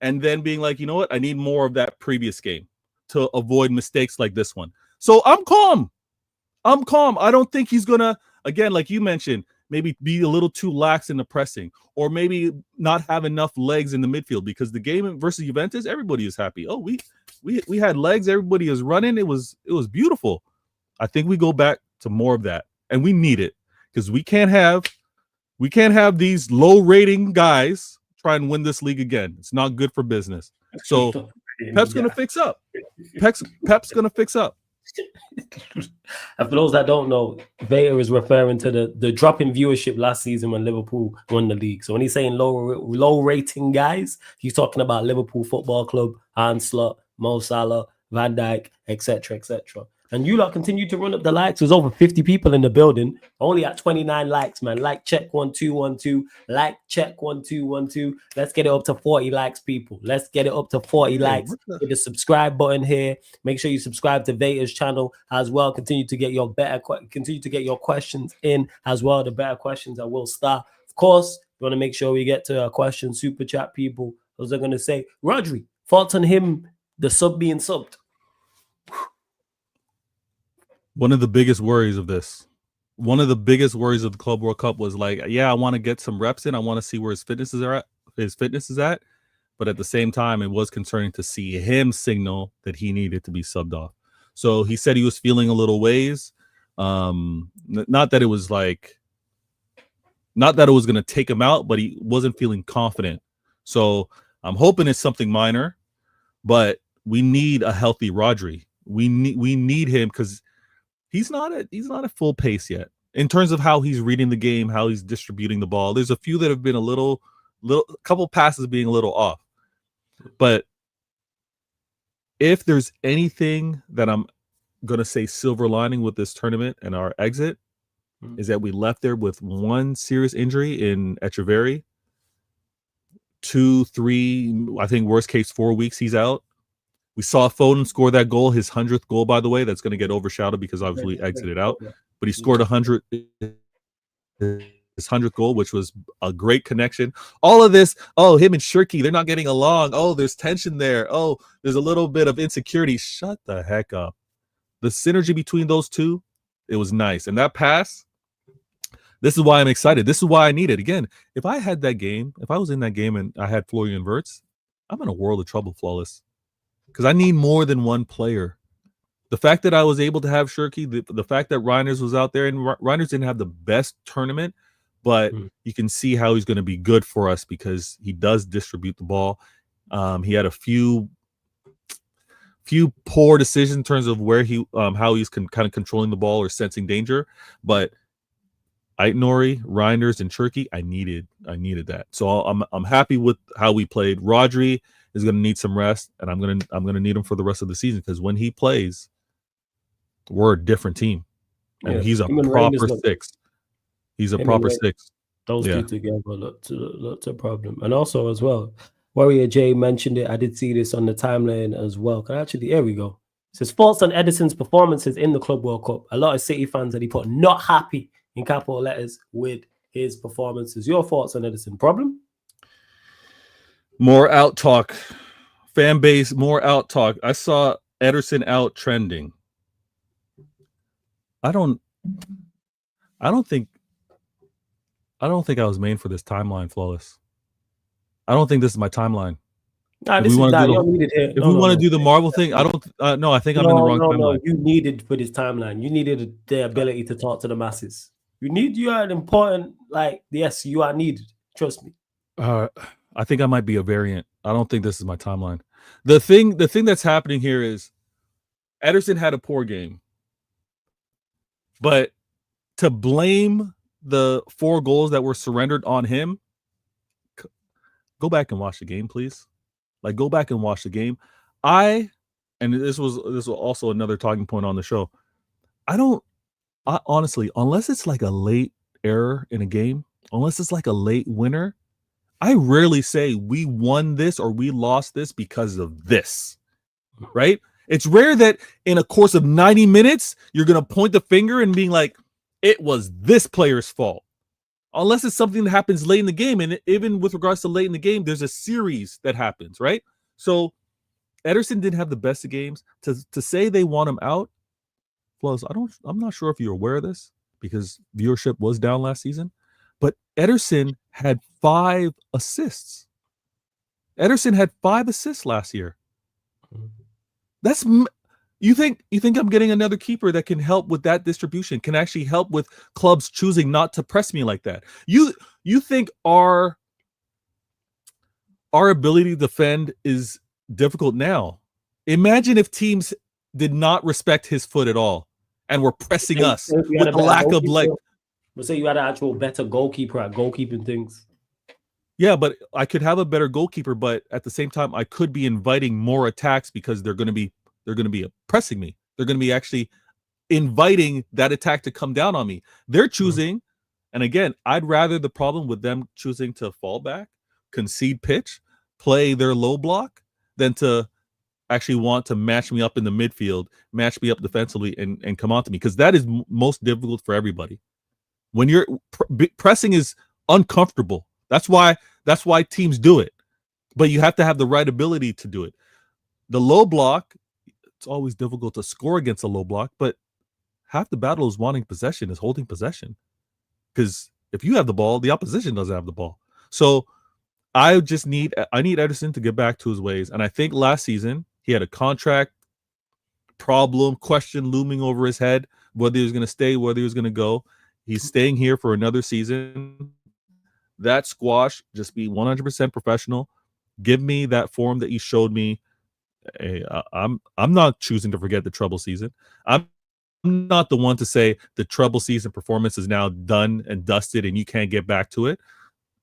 and then being like, you know what? I need more of that previous game to avoid mistakes like this one. So I'm calm. I don't think he's gonna, again, like you mentioned, maybe be a little too lax in the pressing, or maybe not have enough legs in the midfield, because the game versus Juventus, everybody is happy. Oh, we had legs, everybody is running. It was beautiful. I think we go back to more of that, and we need it, because we can't have these low rating guys try and win this league again. It's not good for business. So Pep's gonna fix up. Pep's gonna fix up. And for those that don't know, Veta is referring to the drop in viewership last season when Liverpool won the league. So when he's saying low rating guys, he's talking about Liverpool Football Club, Hans Slot, Mo Salah, Van Dijk, etc., etc. And you lot continue to run up the likes. There's over 50 people in the building, only at 29 likes, man. Like check 1212. Like check 1212. Let's get it up to 40 likes, people. Let's get it up to 40 likes. Hit the subscribe button here. Make sure you subscribe to Veta's channel as well. Continue to get your questions in as well. The better questions I will start. Of course, you want to make sure we get to our question super chat, people. Those are going to say, Rodri, thoughts on him, the sub being subbed? One of the biggest worries of this, one of the biggest worries of the Club World Cup was like, yeah, I want to get some reps in. I want to see where his fitness is at. But at the same time, it was concerning to see him signal that he needed to be subbed off. So he said he was feeling a little ways. Not that it was going to take him out, but he wasn't feeling confident. So I'm hoping it's something minor. But we need a healthy Rodri. We need him because he's not at full pace yet in terms of how he's reading the game, how he's distributing the ball. There's a few that have been a couple passes being a little off. But if there's anything that I'm gonna say silver lining with this tournament and our exit is that we left there with one serious injury in Echeverri. 2, 3, I think worst case 4 weeks he's out. We saw Foden score that goal, his 100th goal, by the way. That's going to get overshadowed because obviously exited out. But he scored 100, his 100th goal, which was a great connection. All of this, him and Shirky, they're not getting along. There's tension there. There's a little bit of insecurity. Shut the heck up. The synergy between those two, it was nice. And that pass, this is why I'm excited. This is why I need it. Again, if I had that game, if I was in that game and I had Florian Wirtz, I'm in a world of trouble, Flawless. Because I need more than one player. The fact that I was able to have Shirky, the fact that Reiners was out there, and Reiners didn't have the best tournament, but you can see how he's going to be good for us because he does distribute the ball. He had a few poor decisions in terms of where how he's kind of controlling the ball or sensing danger, but Aitnori, Reinders, and Cherky, I needed that. So I'm happy with how we played. Rodri is going to need some rest, and I'm gonna need him for the rest of the season because when he plays, we're a different team, and he's a proper six. He's a proper six. Those two together looked a problem, and also as well, Warrior J mentioned it. I did see this on the timeline as well. Actually, here we go. It says thoughts on Ederson's performances in the Club World Cup. A lot of City fans that he put not happy in capital letters with his performances. Your thoughts on Ederson? Problem? More out talk. Fan base, more out talk. I saw Ederson out trending. I don't think I was made for this timeline, Flawless. I don't think this is my timeline. If we want to do the Marvel thing, I don't. No, I think I'm in the wrong timeline. No, you needed for this timeline. You needed the ability to talk to the masses. You are an important, yes, you are needed. Trust me. I think I might be a variant. I don't think this is my timeline. The thing that's happening here is Ederson had a poor game. But to blame the 4 goals that were surrendered on him, go back and watch the game, please. Go back and watch the game. And this was also another talking point on the show. I honestly, unless it's like a late error in a game, unless it's like a late winner, I rarely say we won this or we lost this because of this, right? It's rare that in a course of 90 minutes, you're going to point the finger and being like, it was this player's fault. Unless it's something that happens late in the game. And even with regards to late in the game, there's a series that happens, right? So Ederson didn't have the best of games. To say they want him out, plus, I'm not sure if you're aware of this because viewership was down last season, but Ederson had 5 assists. Ederson had 5 assists last year. That's you think I'm getting another keeper that can help with that distribution, can actually help with clubs choosing not to press me like that. You think our ability to defend is difficult now. Imagine if teams did not respect his foot at all and were pressing us with a lack of leg. Let's say you had an actual better goalkeeper at goalkeeping things. Yeah, but I could have a better goalkeeper, but at the same time, I could be inviting more attacks because they're going to be pressing me. They're going to be actually inviting that attack to come down on me. They're choosing, and again, I'd rather the problem with them choosing to fall back, concede pitch, play their low block, than to actually want to match me up in the midfield, match me up defensively, and come on to me, because that is most difficult for everybody. When you're pressing is uncomfortable. That's why teams do it. But you have to have the right ability to do it. The low block, it's always difficult to score against a low block, but half the battle is wanting possession, is holding possession. Because if you have the ball, the opposition doesn't have the ball. So I need Ederson to get back to his ways. And I think last season he had a contract problem, question looming over his head, whether he was going to stay, whether he was going to go. He's staying here for another season. That squash, just be 100% professional. Give me that form that you showed me I'm not choosing to forget the trouble season. I'm not the one to say the trouble season performance is now done and dusted and you can't get back to it.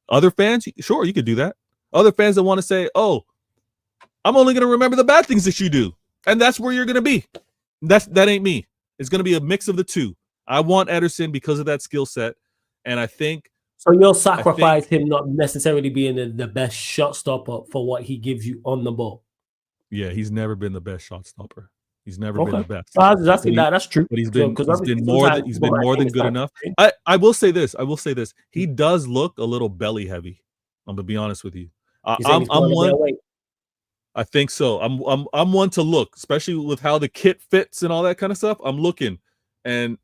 Other fans, sure, you could do that. Other fans that want to say, oh, I'm only going to remember the bad things that you do. And that's where you're going to be. That ain't me. It's going to be a mix of the two. I want Ederson because of that skill set. And I think... So you'll sacrifice him not necessarily being the best shot stopper for what he gives you on the ball. Yeah, he's never been the best shot stopper. He's never been the best. That's true. But he's been more than good enough. I will say this. He does look a little belly heavy. I'm gonna be honest with you. I'm one. I think so. I'm one to look, especially with how the kit fits and all that kind of stuff. I'm looking, and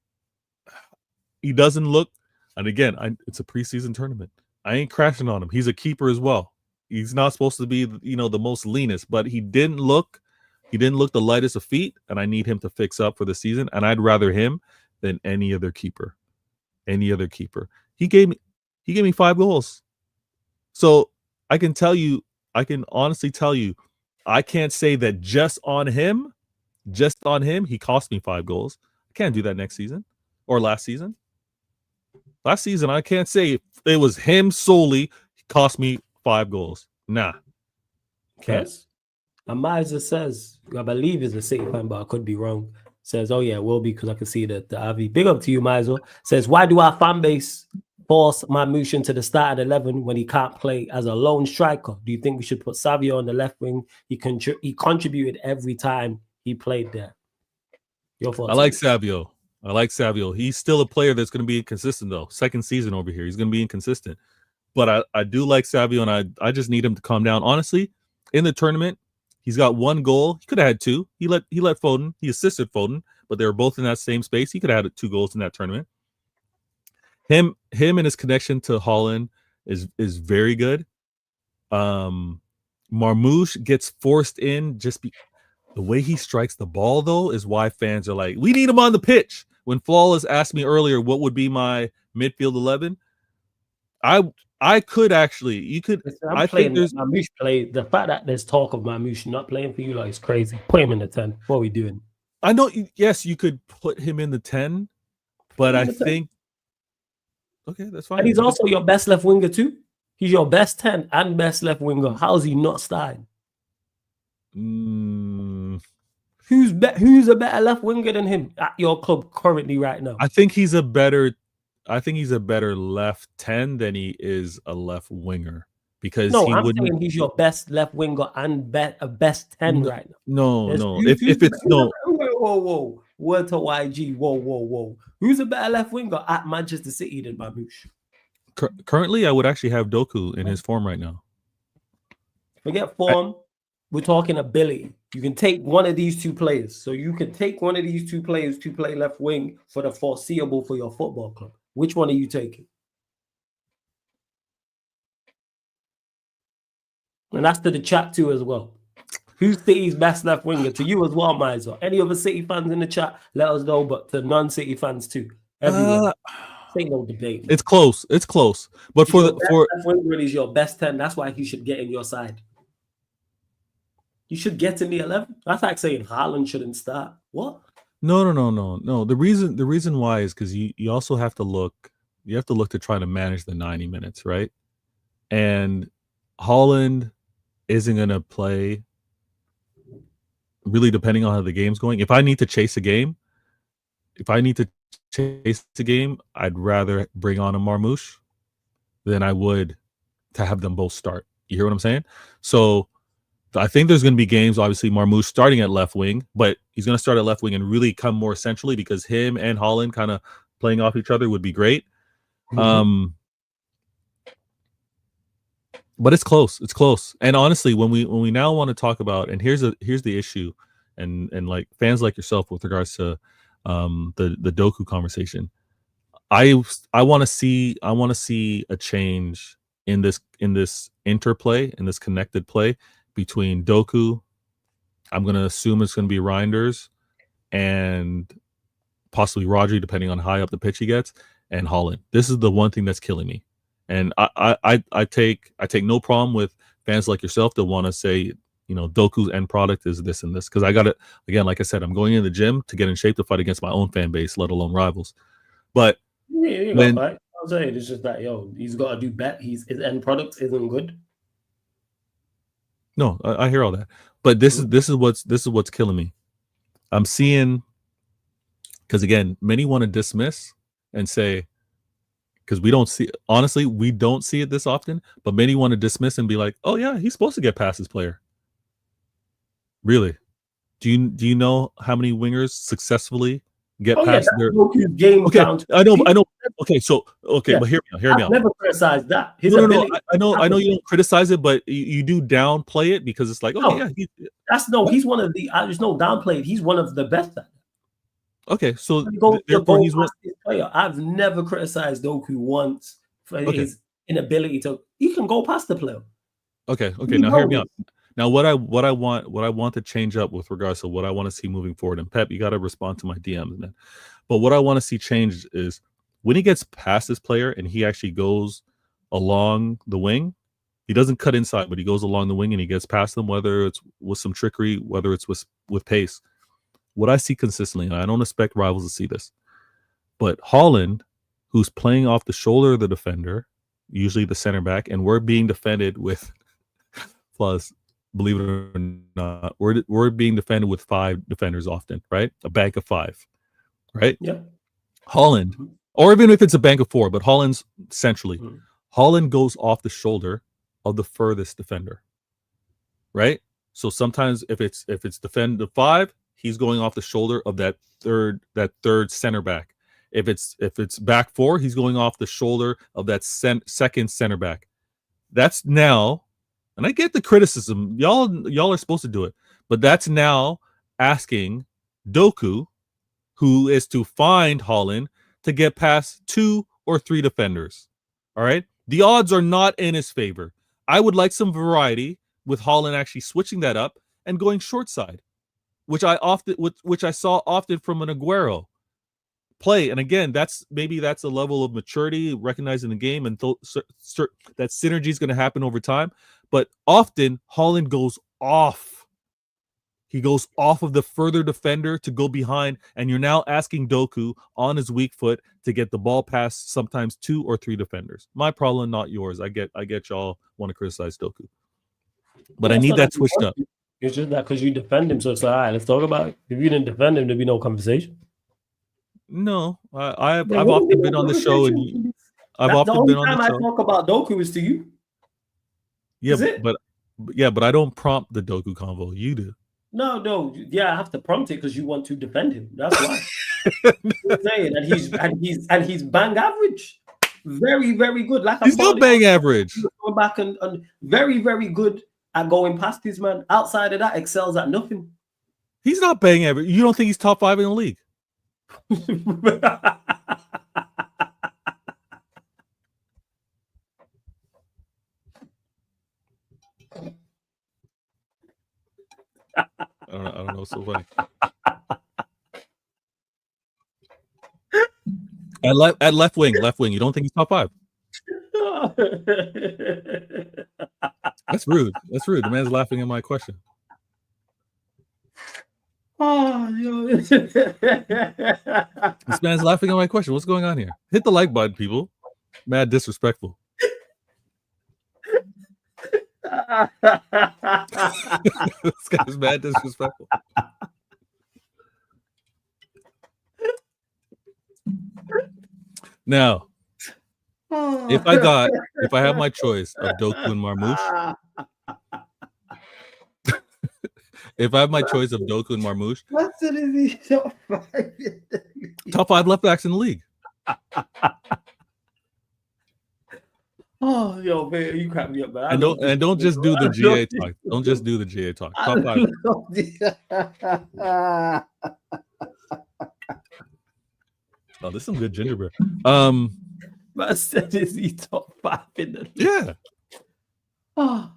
he doesn't look. And again, it's a preseason tournament. I ain't crashing on him. He's a keeper as well. He's not supposed to be, the most leanest, but he didn't look the lightest of feet, and I need him to fix up for the season. And I'd rather him than any other keeper. He gave me 5 goals. So I can honestly tell you, I can't say that just on him, he cost me 5 goals. I can't do that next season or last season. Last season, I can't say it was him solely. He cost me 5 goals. Nah. Yes. Amaiza says, I believe is a City fan, but I could be wrong. Says, oh yeah, it will be because I can see the RV. Big up to you, Maiza. Says, why do our fan base force Marmoush into the starting 11 when he can't play as a lone striker? Do you think we should put Savio on the left wing? He contributed every time he played there. Your thoughts? I like Savio. He's still a player that's going to be inconsistent, though. Second season over here, he's going to be inconsistent. But I do like Savio, and I just need him to calm down. Honestly, in the tournament, he's got 1 goal. He could have had 2. He let Foden. He assisted Foden, but they were both in that same space. He could have had 2 goals in that tournament. Him and his connection to Haaland is very good. Marmoush gets forced in the way he strikes the ball, though, is why fans are like, we need him on the pitch. When Flawless asked me earlier what would be my midfield 11, I could actually, you could. I think there's Marmoush play. The fact that there's talk of Marmoush not playing for you, like, is crazy. Put him in the 10. What are we doing? I know. Yes, you could put him in the 10, but I think. Okay, that's fine. And he's also your best left winger too. He's your best 10 and best left winger. How is he not starting? Who's a better left winger than him at your club currently right now? I think he's a better left 10 than he is a left winger, because I'm saying he's your best left winger and best 10 right now. No. If it's no. Whoa. Word to YG. Whoa. Who's a better left winger at Manchester City than Marmoush? Currently, I would actually have Doku in his form right now. Forget form. We're talking ability. You can take one of these 2 players. So you can take one of these 2 players to play left wing for the foreseeable for your football club. Which one are you taking? And that's to the chat too as well. Who's City's best left winger? To you as well, Miser. Any other City fans in the chat, let us know. But to non-City fans too. Everyone. Ain't no debate. It's close. But for left winger is your best 10. That's why he should get in your side. You should get in the 11. That's like saying Haaland shouldn't start. What? No. The reason why is because you also have to look. You have to look to try to manage the 90 minutes, right? And Haaland isn't going to play. Really, depending on how the game's going. If I need to chase a game, I'd rather bring on a Marmoush than I would to have them both start. You hear what I'm saying? So I think there's going to be games, obviously, Marmoush starting at left wing, but he's going to start at left wing and really come more centrally, because him and Haaland kind of playing off each other would be great. But it's close. And honestly, when we now want to talk about, and here's the issue, and like fans like yourself with regards to the Doku conversation, I want to see a change in this interplay, in this connected play between Doku. I'm going to assume it's going to be Reinders and possibly Rodri, depending on how high up the pitch he gets, and Haaland. This is the one thing that's killing me. And I take no problem with fans like yourself that want to say Doku's end product is this and this, because I got it again. Like I said, I'm going in the gym to get in shape to fight against my own fan base, let alone rivals. But you got fight. I'll say it's just that he's got to do better. His end product isn't good. No, I hear all that, but this is what's killing me. I'm seeing, because again, many want to dismiss and say, because we don't see it this often, but many want to dismiss and be like, oh yeah, he's supposed to get past his player. Really? Do you know how many wingers successfully get past their game? Okay, I know. Okay, but hear me out. I've never criticized that. No. I know you don't criticize it, but you do downplay it because it's like, okay, he's one of the. There's no downplay. He's one of the best. Okay, so therefore he's one player. I've never criticized Doku once for his inability to. He can go past the player. Okay. Now hear me out. Now, what I want to change up with regards to what I want to see moving forward, and Pep, you got to respond to my DMs, man. But what I want to see changed is when he gets past this player and he actually goes along the wing, he doesn't cut inside, but he goes along the wing and he gets past them, whether it's with some trickery, whether it's with pace. What I see consistently, and I don't expect rivals to see this, but Haaland, who's playing off the shoulder of the defender, usually the center back, and we're being defended with plus. Believe it or not, we're being defended with 5 defenders often, right? A bank of 5, right? Yeah. Haaland, or even if it's a bank of 4, but Haaland's centrally. Haaland goes off the shoulder of the furthest defender, right? So sometimes if it's defend the 5, he's going off the shoulder of that third center back. If it's back 4, he's going off the shoulder of that second center back. That's now. And I get the criticism. Y'all are supposed to do it. But that's now asking Doku, who is to find Haaland, to get past 2 or 3 defenders. All right? The odds are not in his favor. I would like some variety with Haaland actually switching that up and going short side, which I saw often from an Aguero play. And again, that's a level of maturity, recognizing the game, and that synergy is going to happen over time. But often Haaland goes off. He goes off of the further defender to go behind, and you're now asking Doku on his weak foot to get the ball past sometimes 2 or 3 defenders. My problem, not yours. I get y'all want to criticize Doku, but I need that switched up. It's just that because you defend him, so it's like, all right, let's talk about it. If you didn't defend him, there'd be no conversation. No, I've often been on the show, and I've often been on the show. The only time I talk about Doku is to you. Yeah, but I don't prompt the Doku convo. You do. No. Yeah, I have to prompt it because you want to defend him. That's why. I'm saying, and he's bang average. Very, very good. Like he's not bang average. Going back and very, very good at going past his man. Outside of that, excels at nothing. He's not bang average. You don't think he's top 5 in the league? I don't know. So funny. At left wing. You don't think he's top 5? That's rude. The man's laughing at my question. Oh, yo. This man's laughing at my question. What's going on here? Hit the like button, people. Mad disrespectful. This guy's mad disrespectful. Now, if I have my choice of Doku and Marmoush, if I have my choice of Doku and Marmoush, top 5 left backs in the league. Oh, yo, man, you crack me up, man. And don't just do the GA talk. Don't just do the GA talk. Top 5. Oh, this is some good ginger beer. I said, is he top 5 in the league? Yeah. Oh.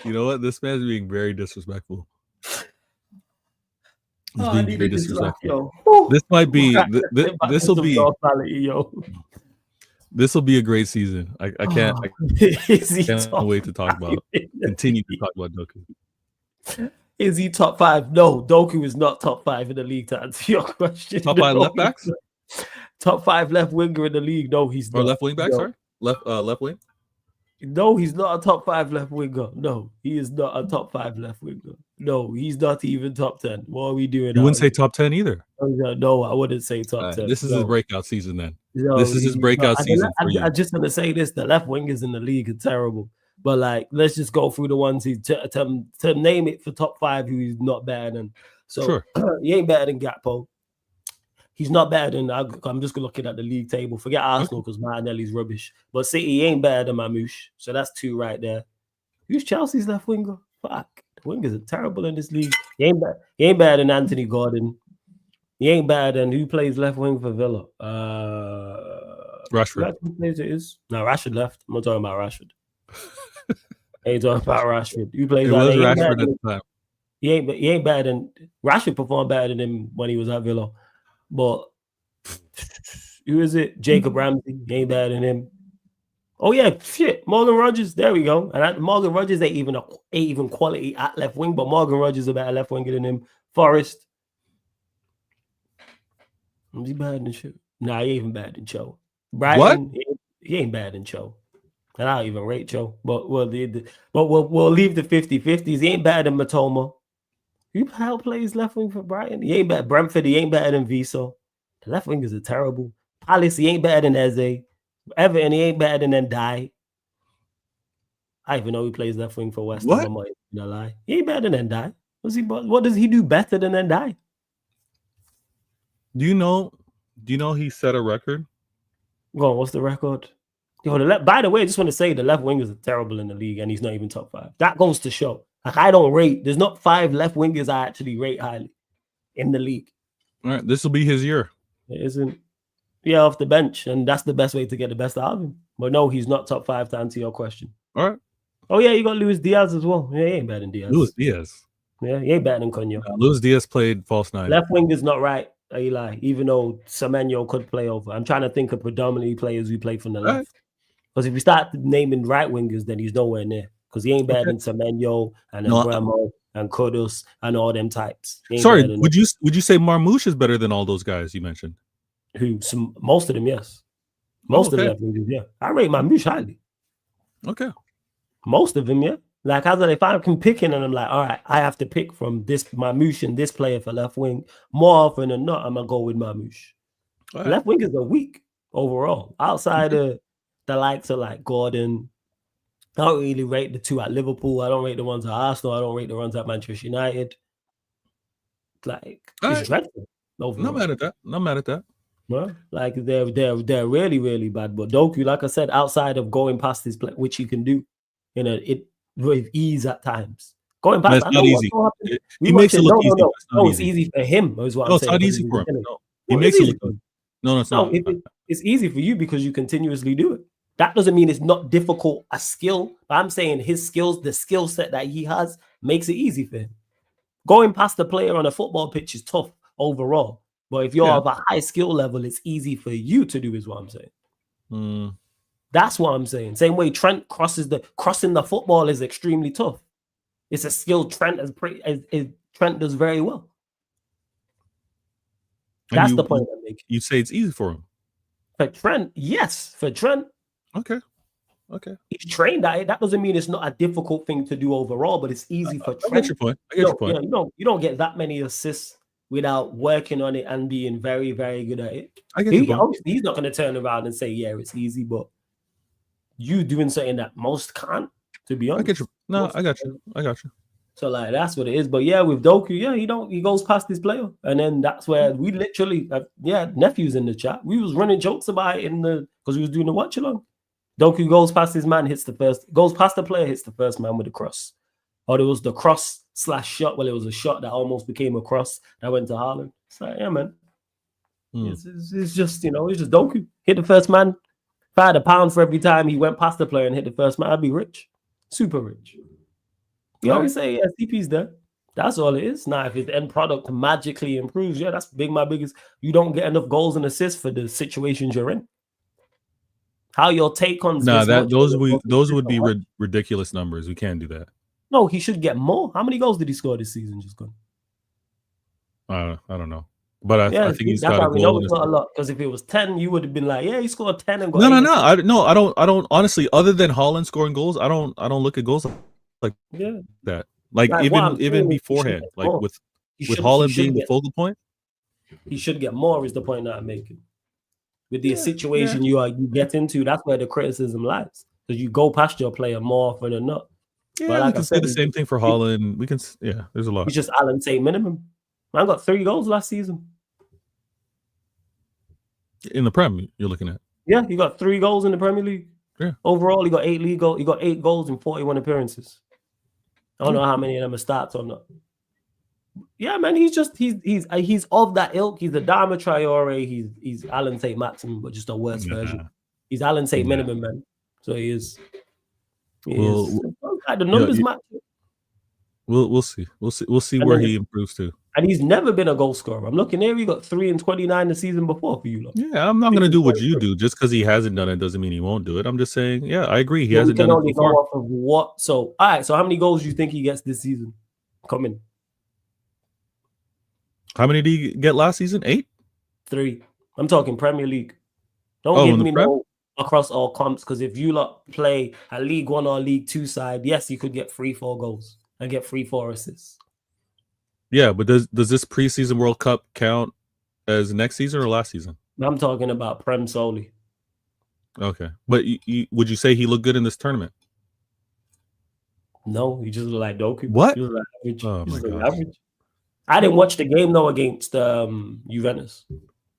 You know what? This man's being very disrespectful. He's Oh, being very disrespectful. yo. This might be this will be quality, yo. This will be a great season. I can't. Is he Can't top wait to talk about. Continue to talk about Doku. Is he top 5? No, Doku is not top 5 in the league. To answer your question, Top 5 No, left backs top 5 left winger in the league. No, he's or not. left wing back. No. Sorry, left wing. No, he's not a top 5 left winger. No, he is not a top 5 left winger. No, he's not even top 10. What are we doing? You wouldn't say top 10 either. No, I wouldn't say top 10. This is his breakout season then. No, this is his breakout season for you. I just want to say this: the left wingers in the league are terrible. But like, let's just go through the ones to name it for top 5 who he's not better than. So Sure. He ain't better than Gakpo. He's not better than. I'm just looking at the league table. Forget Arsenal because Martinelli's rubbish. But City ain't better than Mamouche. So that's 2 right there. Who's Chelsea's left winger? Fuck, the wingers are terrible in this league. He ain't better than Anthony Gordon. He ain't better than who plays left wing for Villa. Rashford. No, Rashford left. I'm not talking about Rashford. I ain't talking about Rashford. Who plays? It was Rashford at the time. He ain't better than Rashford. Performed better than him when he was at Villa. But who is it? Jacob Ramsey. He ain't better than him. Oh yeah, shit. Morgan Rogers. There we go. And Morgan Rogers ain't even quality at left wing, but Morgan Rogers is a better left winger than him. Forrest. Is he better than Cho? Nah, he ain't even better than Cho. Brighton, he ain't better than Cho. And I don't even rate Cho. But we'll leave the 50-50s. He ain't better than Matoma. Who the hell plays left wing for Brighton? He ain't better. Brentford, he ain't better than Viso. The left wingers are terrible. Palace, he ain't better than Eze. Everton, he ain't better than Ndai. I even know he plays left wing for West Ham. I'm not gonna lie. He ain't better than Ndai. What does he do better than Ndai? Do you know he set a record? Go on, what's the record? By the way, I just want to say the left wingers are terrible in the league and he's not even top 5. That goes to show. Like, I don't rate. There's not 5 left wingers I actually rate highly in the league. All right, this will be his year. It isn't. Yeah, off the bench. And that's the best way to get the best out of him. But no, he's not top 5 to answer your question. All right. Oh, yeah, you got Luis Diaz as well. Yeah, he ain't better than Diaz. Luis Diaz. Yeah, he ain't better than Cunha. Luis Diaz played false 9. Left wing is not right, Eli, even though Semenyo could play over. I'm trying to think of predominantly players who play from the left. Because if we start naming right wingers, then he's nowhere near. Because he ain't better than Semenyo and Bremo and Kudus and all them types. Sorry, would you say Marmouche is better than all those guys you mentioned? Most of them, yes. Most of the left wingers, yeah. I rate Marmouche highly. Okay. Most of them, yeah. Like, if I'm picking and I'm like, all right, I have to pick from this Marmouche and this player for left wing, more often than not, I'm going to go with Marmouche. Right. Left wingers are weak overall. Outside of the likes of like Gordon, I don't really rate the 2 at Liverpool. I don't rate the ones at Arsenal. I don't rate the ones at Manchester United. Like, it's dreadful. Overall. Not mad at that. Well, like they're really, really bad. But Doku, like I said, outside of going past his play, which you can do, with ease at times. Going past, that's not easy. He makes it look easy. No, it's easy for him. Is what I'm saying. It's not easy for him. No. He makes it look good. No, it's not. It's easy for you because you continuously do it. That doesn't mean it's not difficult a skill. But I'm saying his skills, the skill set that he has, makes it easy for him. Going past the player on a football pitch is tough overall. But if you're of a high skill level, it's easy for you to do, is what I'm saying. That's what I'm saying. Same way Trent crossing the football is extremely tough. It's a skill Trent Trent does very well. That's the point I'm making. You say it's easy for him. For Trent, yes. For Trent. Okay. He's trained at it. That doesn't mean it's not a difficult thing to do overall, but it's easy for Trent. I get your point. Yeah, you don't get that many assists without working on it and being very, very good at it. I get your point. Obviously, he's not going to turn around and say, yeah, it's easy, but you doing something that most can't, to be honest. I got you. So like that's what it is. But yeah, with Doku, he goes past his player, and then that's where we literally, nephews in the chat. We was running jokes about it because we was doing the watch along. Doku goes past his man, goes past the player, hits the first man with a cross. Or there was the cross / shot. Well, it was a shot that almost became a cross that went to Haaland. It's like, yeah, man. It's just, it's just Doku. Hit the first man. If I had £1 for every time he went past the player and hit the first man, I'd be rich. Super rich. You always say, CP's there. That's all it is. Now, if his end product magically improves, that's my biggest. You don't get enough goals and assists for the situations you're in. How your take on Nah, this? that those would be ridiculous numbers. We can't do that. No, he should get more. How many goals did he score this season? Just gone. I don't know, but I think he's that's got how a we know goal. it's not a lot. Because if it was 10, you would have been like, yeah, he scored 10 and got No. 8 I don't. Honestly, other than Haaland scoring goals, I don't look at goals like that. Like even beforehand, like with Haaland being the focal point, he should get more. Is the point that I'm making? With the situation you get into, that's where the criticism lies. Because you go past your player more often than not. Yeah, but like we can say the same thing for Haaland. We can, there's a lot. He's just Alan Tate minimum. Man got 3 goals last season. In the Prem, you're looking at. Yeah, he got 3 goals in the Premier League. Yeah. Overall, he got 8 league goals. He got 8 goals in 41 appearances. I don't know how many of them are stats or not. Yeah, man, he's of that ilk. He's the Dharma Traore. He's Alan Tate maximum, but just a worse version. He's Alan Tate minimum, man. So he is. Like the numbers match. We'll see. We'll see where he improves to. And he's never been a goal scorer. I'm looking there. He got 3 and 29 the season before for you. Lot. Yeah, I'm not going to do what you do. Just because he hasn't done it doesn't mean he won't do it. I'm just saying, yeah, I agree. He hasn't done it before. Go off of what? So, all right. So, how many goals do you think he gets this season? Coming. How many did he get last season? 8? 3. I'm talking Premier League. Don't give me no across all comps, because if you lot play a League 1 or League 2 side, yes, you could get 3-4 goals and get 3-4 assists. Yeah, but does this preseason World Cup count as next season or last season? I'm talking about Prem solely. Okay, but would you say he looked good in this tournament? No, he just looked like Doku. What? He was like average. Oh my God. Average. I didn't watch the game though against Juventus.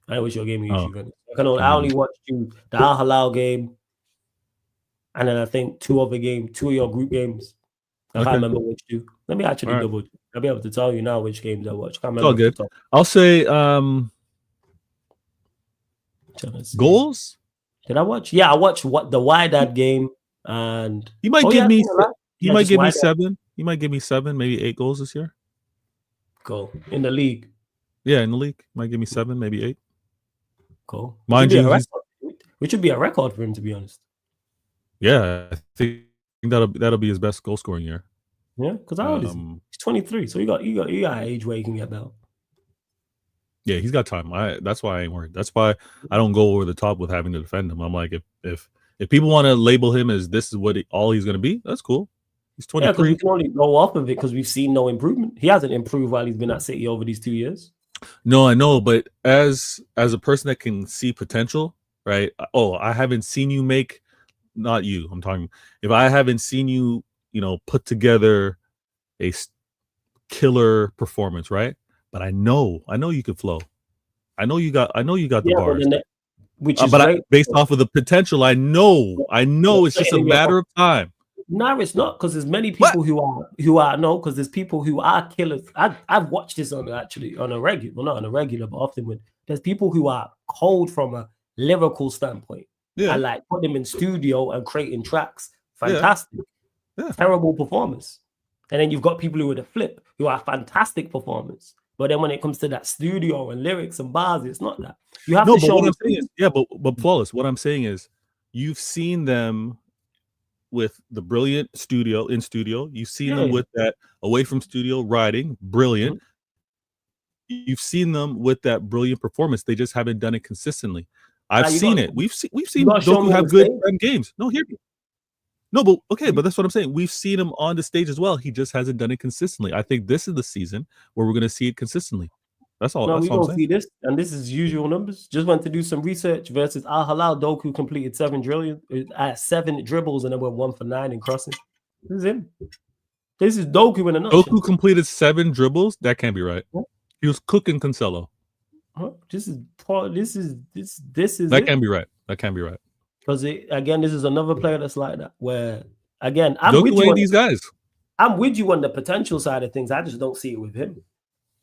I didn't watch your game against Juventus. I only watched the Al Hilal game, and then I think 2 of your group games. I can't remember which 2. Let me actually double check. I'll be able to tell you now which games I watched. Can't remember. It's all good. I'll say goals. Did I watch? Yeah, I watched the Wydad game, and he might give me 7. He might give me 7, maybe 8 goals this year. Cool. In the league. Yeah, in the league. Might give me 7, maybe 8. Cool. Mind you, which would be a record for him, to be honest. Yeah, I think that'll be his best goal scoring year. Yeah, because how old is he? He's 23, so you got an age where you can get better. Yeah, he's got time. That's why I ain't worried. That's why I don't go over the top with having to defend him. I'm like, if people want to label him as this is what all he's going to be, that's cool. He's 23. Yeah, because we can only go off of it because we've seen no improvement. He hasn't improved while he's been at City over these 2 years. No, I know, but as a person that can see potential, right? Oh, I haven't seen you make, not you. I'm talking. If I haven't seen you, put together a killer performance, right? But I know you can flow. I know you got the bars. Which is based off of the potential, I know it's just a matter of time. No, it's not, because there's many people who are because there's people who are killers. I've watched this on a regular, well, not on a regular, but often when there's people who are cold from a lyrical standpoint. Yeah. I like put them in studio and creating tracks. Fantastic. Yeah. Terrible performance. And then you've got people who are the flip, who are fantastic performance. But then when it comes to that studio and lyrics and bars, it's not that. You have to show. What I'm saying is, but Flawless, what I'm saying is you've seen them with the brilliant studio. You've seen them with that away from studio writing, brilliant. Mm-hmm. You've seen them with that brilliant performance. They just haven't done it consistently. I've seen it. We've seen Doku have good games. No, hear me. No, but okay, but that's what I'm saying. We've seen him on the stage as well. He just hasn't done it consistently. I think this is the season where we're going to see it consistently. That's all. No, we don't see this, and this is usual numbers. Just went to do some research versus Al Hilal. Doku completed 7 dribbles and then went 1 for 9 in crossing. This is him. This is Doku in a nutshell. Doku completed 7 dribbles. That can't be right. He was cooking Cancelo. This is that can't be right. That can't be right. Because again, this is another player that's like that. Where again, I'm Doku with you on these guys. I'm with you on the potential side of things. I just don't see it with him.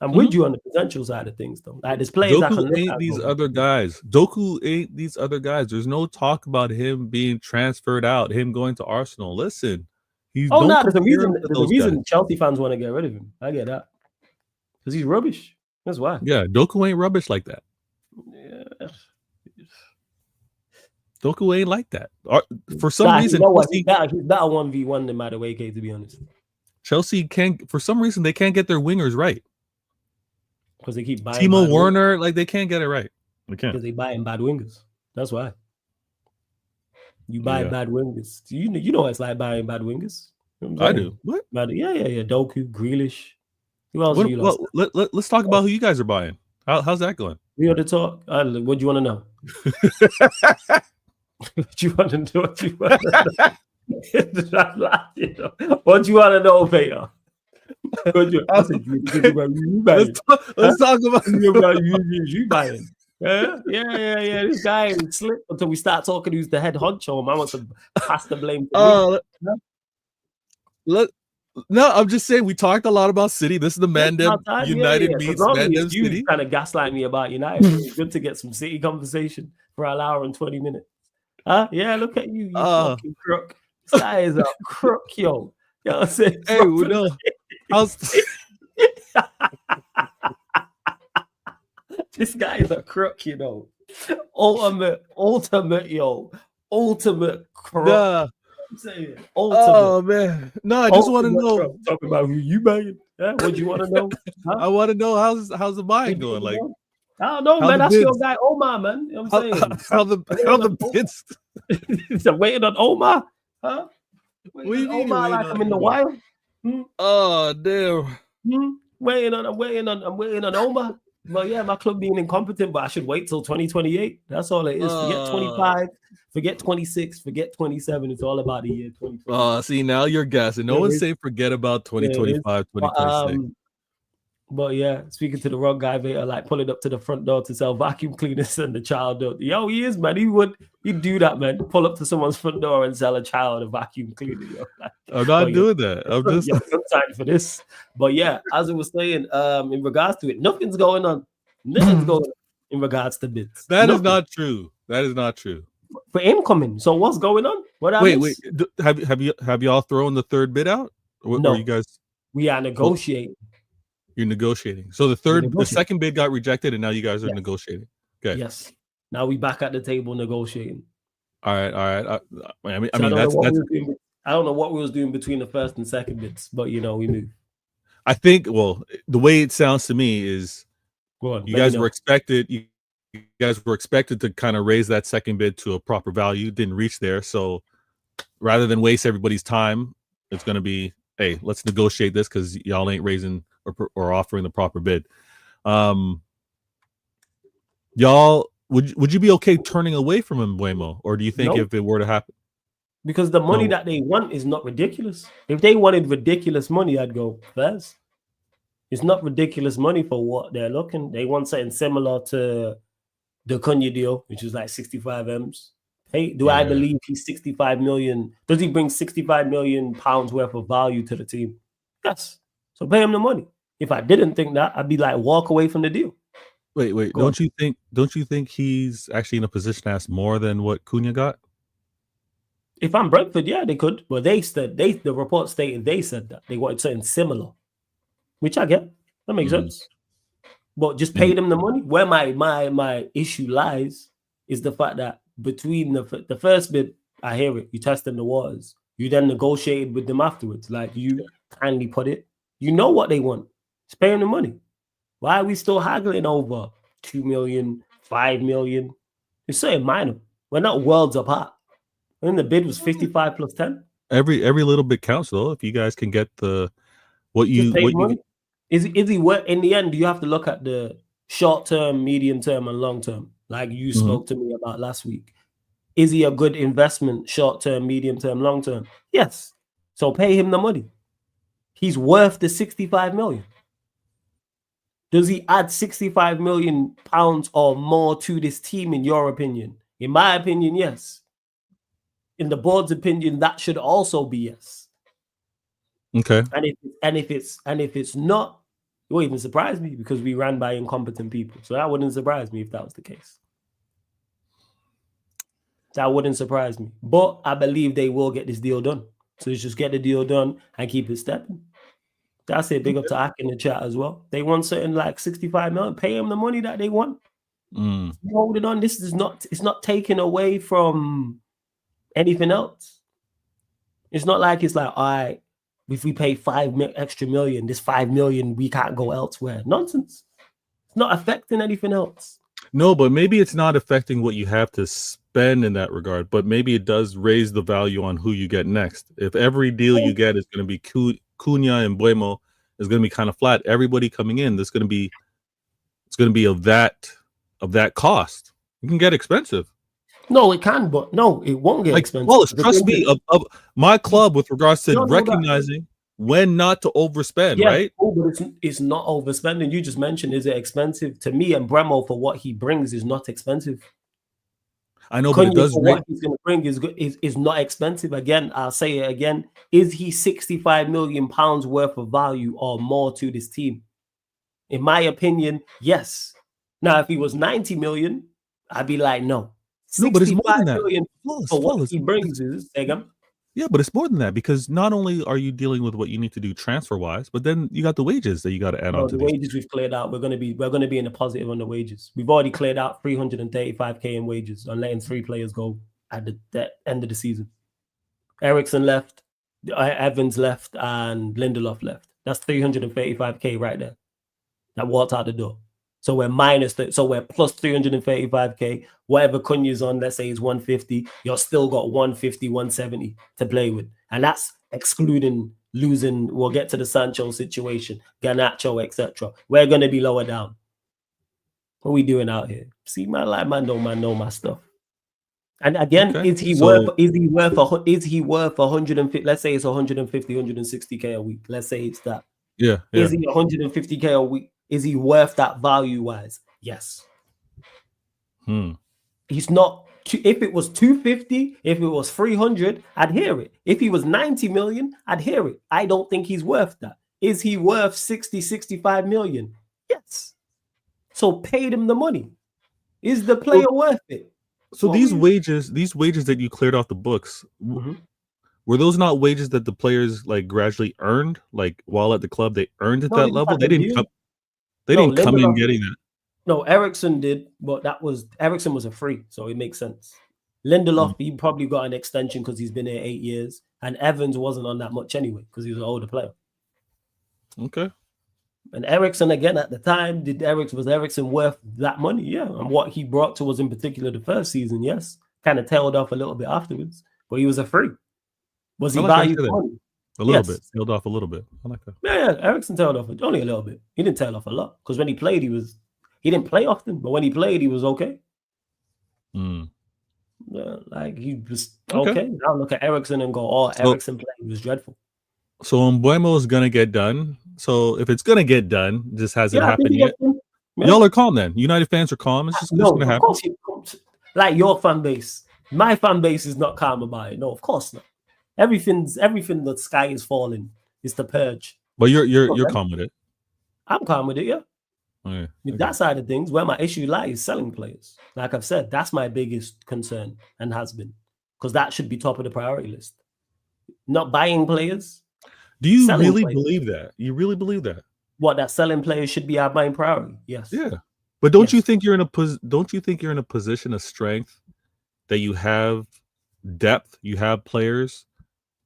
I'm with you on the potential side of things, though. Like, there's players Doku ain't these other guys. Doku ain't these other guys. There's no talk about him being transferred out, him going to Arsenal. Listen, there's a reason Chelsea fans want to get rid of him. I get that. Because he's rubbish. That's why. Yeah, Doku ain't rubbish like that. Yeah. Doku ain't like that. For some Nah, reason, you know what? Chelsea, He's better 1v1 than Madueke, to be honest. Chelsea can't. For some reason, they can't get their wingers right. Because they keep buying Timo bad Werner, like they can't get it right. They can't. because they buying bad wingers. That's why. You buy Yeah. bad wingers. You know what it's like buying bad wingers. You know what I I'm do. saying? What? Yeah. Doku, Grealish. Who else have you lost? Let's talk about who you guys are buying. How's that going? We ought to talk. What do you want to know? What do you want to know? What do you want to know? What do you want to know, Peter? Let's talk about you buying. Yeah. This guy slipped until we start talking. Who's the head honcho? Man wants to pass the blame to me. No, I'm just saying we talked a lot about City. This is the Mandem United meets Mandem City. You kind of gaslight me about United. It's good to get some City conversation for an hour and 20 minutes. Huh? Yeah, look at you, fucking crook. This guy is a crook, yo. You know what I'm saying? Hey, we know. This guy is a crook, you know. Ultimate, yo. Ultimate crook. Nah. I'm saying, oh man, no, I just want to know. Talking about who you buying? Yeah, what do you want to know? Huh? I want to know how's the buying going. Like, I don't know, man. That's your guy, Omar, man. You know what I'm saying? How the bids? He's waiting on Omar, huh? What do you mean Omar like I'm in the wild? Oh damn! I'm waiting on Omar. But yeah, my club being incompetent, but I should wait till 2028. That's all it is. Forget 25, forget 26, forget 27. It's all about the year 2020. See, now you're guessing. No one's saying forget about 2025, 2026. But yeah, speaking to the wrong guy, Vader, like pulling up to the front door to sell vacuum cleaners and the child door. Yo, he is, man. He'd do that, man. Pull up to someone's front door and sell a child a vacuum cleaner. Yo. I'm not doing that. I'm just excited for this. But yeah, as I was saying, in regards to it, nothing's going on. Nothing's going on in regards to bids. That is not true. That is not true. For incoming. So what's going on? Wait. Have y'all thrown the third bid out? No, or you guys? We are negotiating. You're negotiating. So the second bid got rejected, and now you guys are negotiating. Okay. Yes. Now we back at the table negotiating. All right. I don't know what we was doing between the first and second bids, but we moved. I think. Well, the way it sounds to me is, you guys were expected to kind of raise that second bid to a proper value. Didn't reach there, so rather than waste everybody's time, it's going to be, hey, let's negotiate this because y'all ain't raising or offering the proper bid. Y'all, would you be okay turning away from Mbeumo, or do you think if it were to happen? Because the money that they want is not ridiculous. If they wanted ridiculous money, I'd go first. It's not ridiculous money for what they're looking. They want something similar to the Cunha deal, which is like 65 M's. Hey, I believe he's 65 million? Does he bring 65 million pounds worth of value to the team? Yes. So pay him the money. If I didn't think that, I'd be like, walk away from the deal. Wait. Don't you think he's actually in a position to ask more than what Cunha got? If I'm Brentford, yeah, they could. But the report stated they said that they wanted something similar, which I get. That makes sense. But just pay them the money. Where my issue lies is the fact that between the first bid, I hear it. You testing the waters. You then negotiated with them afterwards. Like you kindly put it. You know what they want. It's paying the money. Why are we still haggling over 2 million, 5 million? It's so minor. We're not worlds apart. And the bid was 55 plus 10. Every little bit counts though. If you guys can get what you is he worth in the end? You have to look at the short term, medium term, and long term, like you spoke to me about last week. Is he a good investment, short term, medium term, long term? Yes. So pay him the money. He's worth the 65 million. Does he add 65 million pounds or more to this team, in your opinion? In my opinion, yes. In the board's opinion, that should also be yes. Okay. And if it's not, it won't even surprise me because we ran by incompetent people. So that wouldn't surprise me if that was the case. That wouldn't surprise me. But I believe they will get this deal done. So let's just get the deal done and keep it stepping. That's it. Big up to Ak in the chat as well. They want something like 65 million. Pay them the money that they want. Holding on. This is not. It's not taken away from anything else. It's not like it's like, all right, if we pay extra million, this 5 million, we can't go elsewhere. Nonsense. It's not affecting anything else. No, but maybe it's not affecting what you have to spend in that regard, but maybe it does raise the value on who you get next. If every deal you get is going to be Cunha and Buemo is going to be kind of flat, everybody coming in, it's going to be of that cost. It can get expensive. No, it can, but no, it won't get expensive. Well, trust me, of my club with regards to recognizing when not to overspend, right? Oh, but it's not overspending. You just mentioned, is it expensive? To me, and Bremo, for what he brings, is not expensive. I know, but it does. What he's going to bring is not expensive. Again, I'll say it again. Is he 65 million pounds worth of value or more to this team? In my opinion, yes. Now, if he was 90 million, I'd be like, no. No, but it's more than that. For what he brings is, yeah, but it's more than that, because not only are you dealing with what you need to do transfer wise, but then you got the wages that you got to add on to the wages we've cleared out. We're going to be in the positive on the wages. We've already cleared out 335k in wages on letting 3 players go at the end of the season. Ederson left, Evans left, and Lindelof left. That's 335k right there. That walked out the door. So we're we're plus 335k. Whatever Cunha's on, let's say is 150, you're still got 150, 170 to play with. And that's excluding losing. We'll get to the Sancho situation, Garnacho, etc. We're going to be lower down. What are we doing out here? See, man know my stuff. And again, is he worth 150? Let's say it's 150, 160k a week. Let's say it's that. Yeah. Is he 150k a week? Is he worth that value-wise? Yes. He's not. If it was 250, if it was 300, I'd hear it. If he was 90 million, I'd hear it. I don't think he's worth that. Is he worth 60, 65 million? Yes. So pay him the money. Is the player worth it? So these wages that you cleared off the books, were those not wages that the players like gradually earned, like while at the club they earned at that level? They didn't come. They didn't come in getting that. No, Ederson did, but Ederson was a free, so it makes sense. Lindelof, he probably got an extension because he's been here 8 years, and Evans wasn't on that much anyway because he was an older player. Okay. And Ederson, again, at the time, was Ederson worth that money? Yeah. And what he brought to us in particular the first season, yes. Kind of tailed off a little bit afterwards, but he was a free. Was he valued money? A little bit. Tailed off a little bit. I like that. Yeah. Ederson tailed off only a little bit. He didn't tail off a lot because when he played, he didn't play often, but when he played, he was okay. Like he was okay. Now look at Ederson and go, Ederson played was dreadful. So Mbeumo is gonna get done. So if it's gonna get done, just hasn't happened yet. Y'all are calm then. United fans are calm. It's just gonna happen. Like your fan base. My fan base is not calm about it. No, of course not. Everything the sky is falling is the purge. But you're calm with it. I'm calm with it, yeah. Okay. That side of things, where my issue lies is selling players. Like I've said, that's my biggest concern and has been. Because that should be top of the priority list. Not buying players. Do you really believe that? You really believe that? What, that selling players should be our main priority? Yes. Yeah. But don't you think you're in a position of strength that you have depth, you have players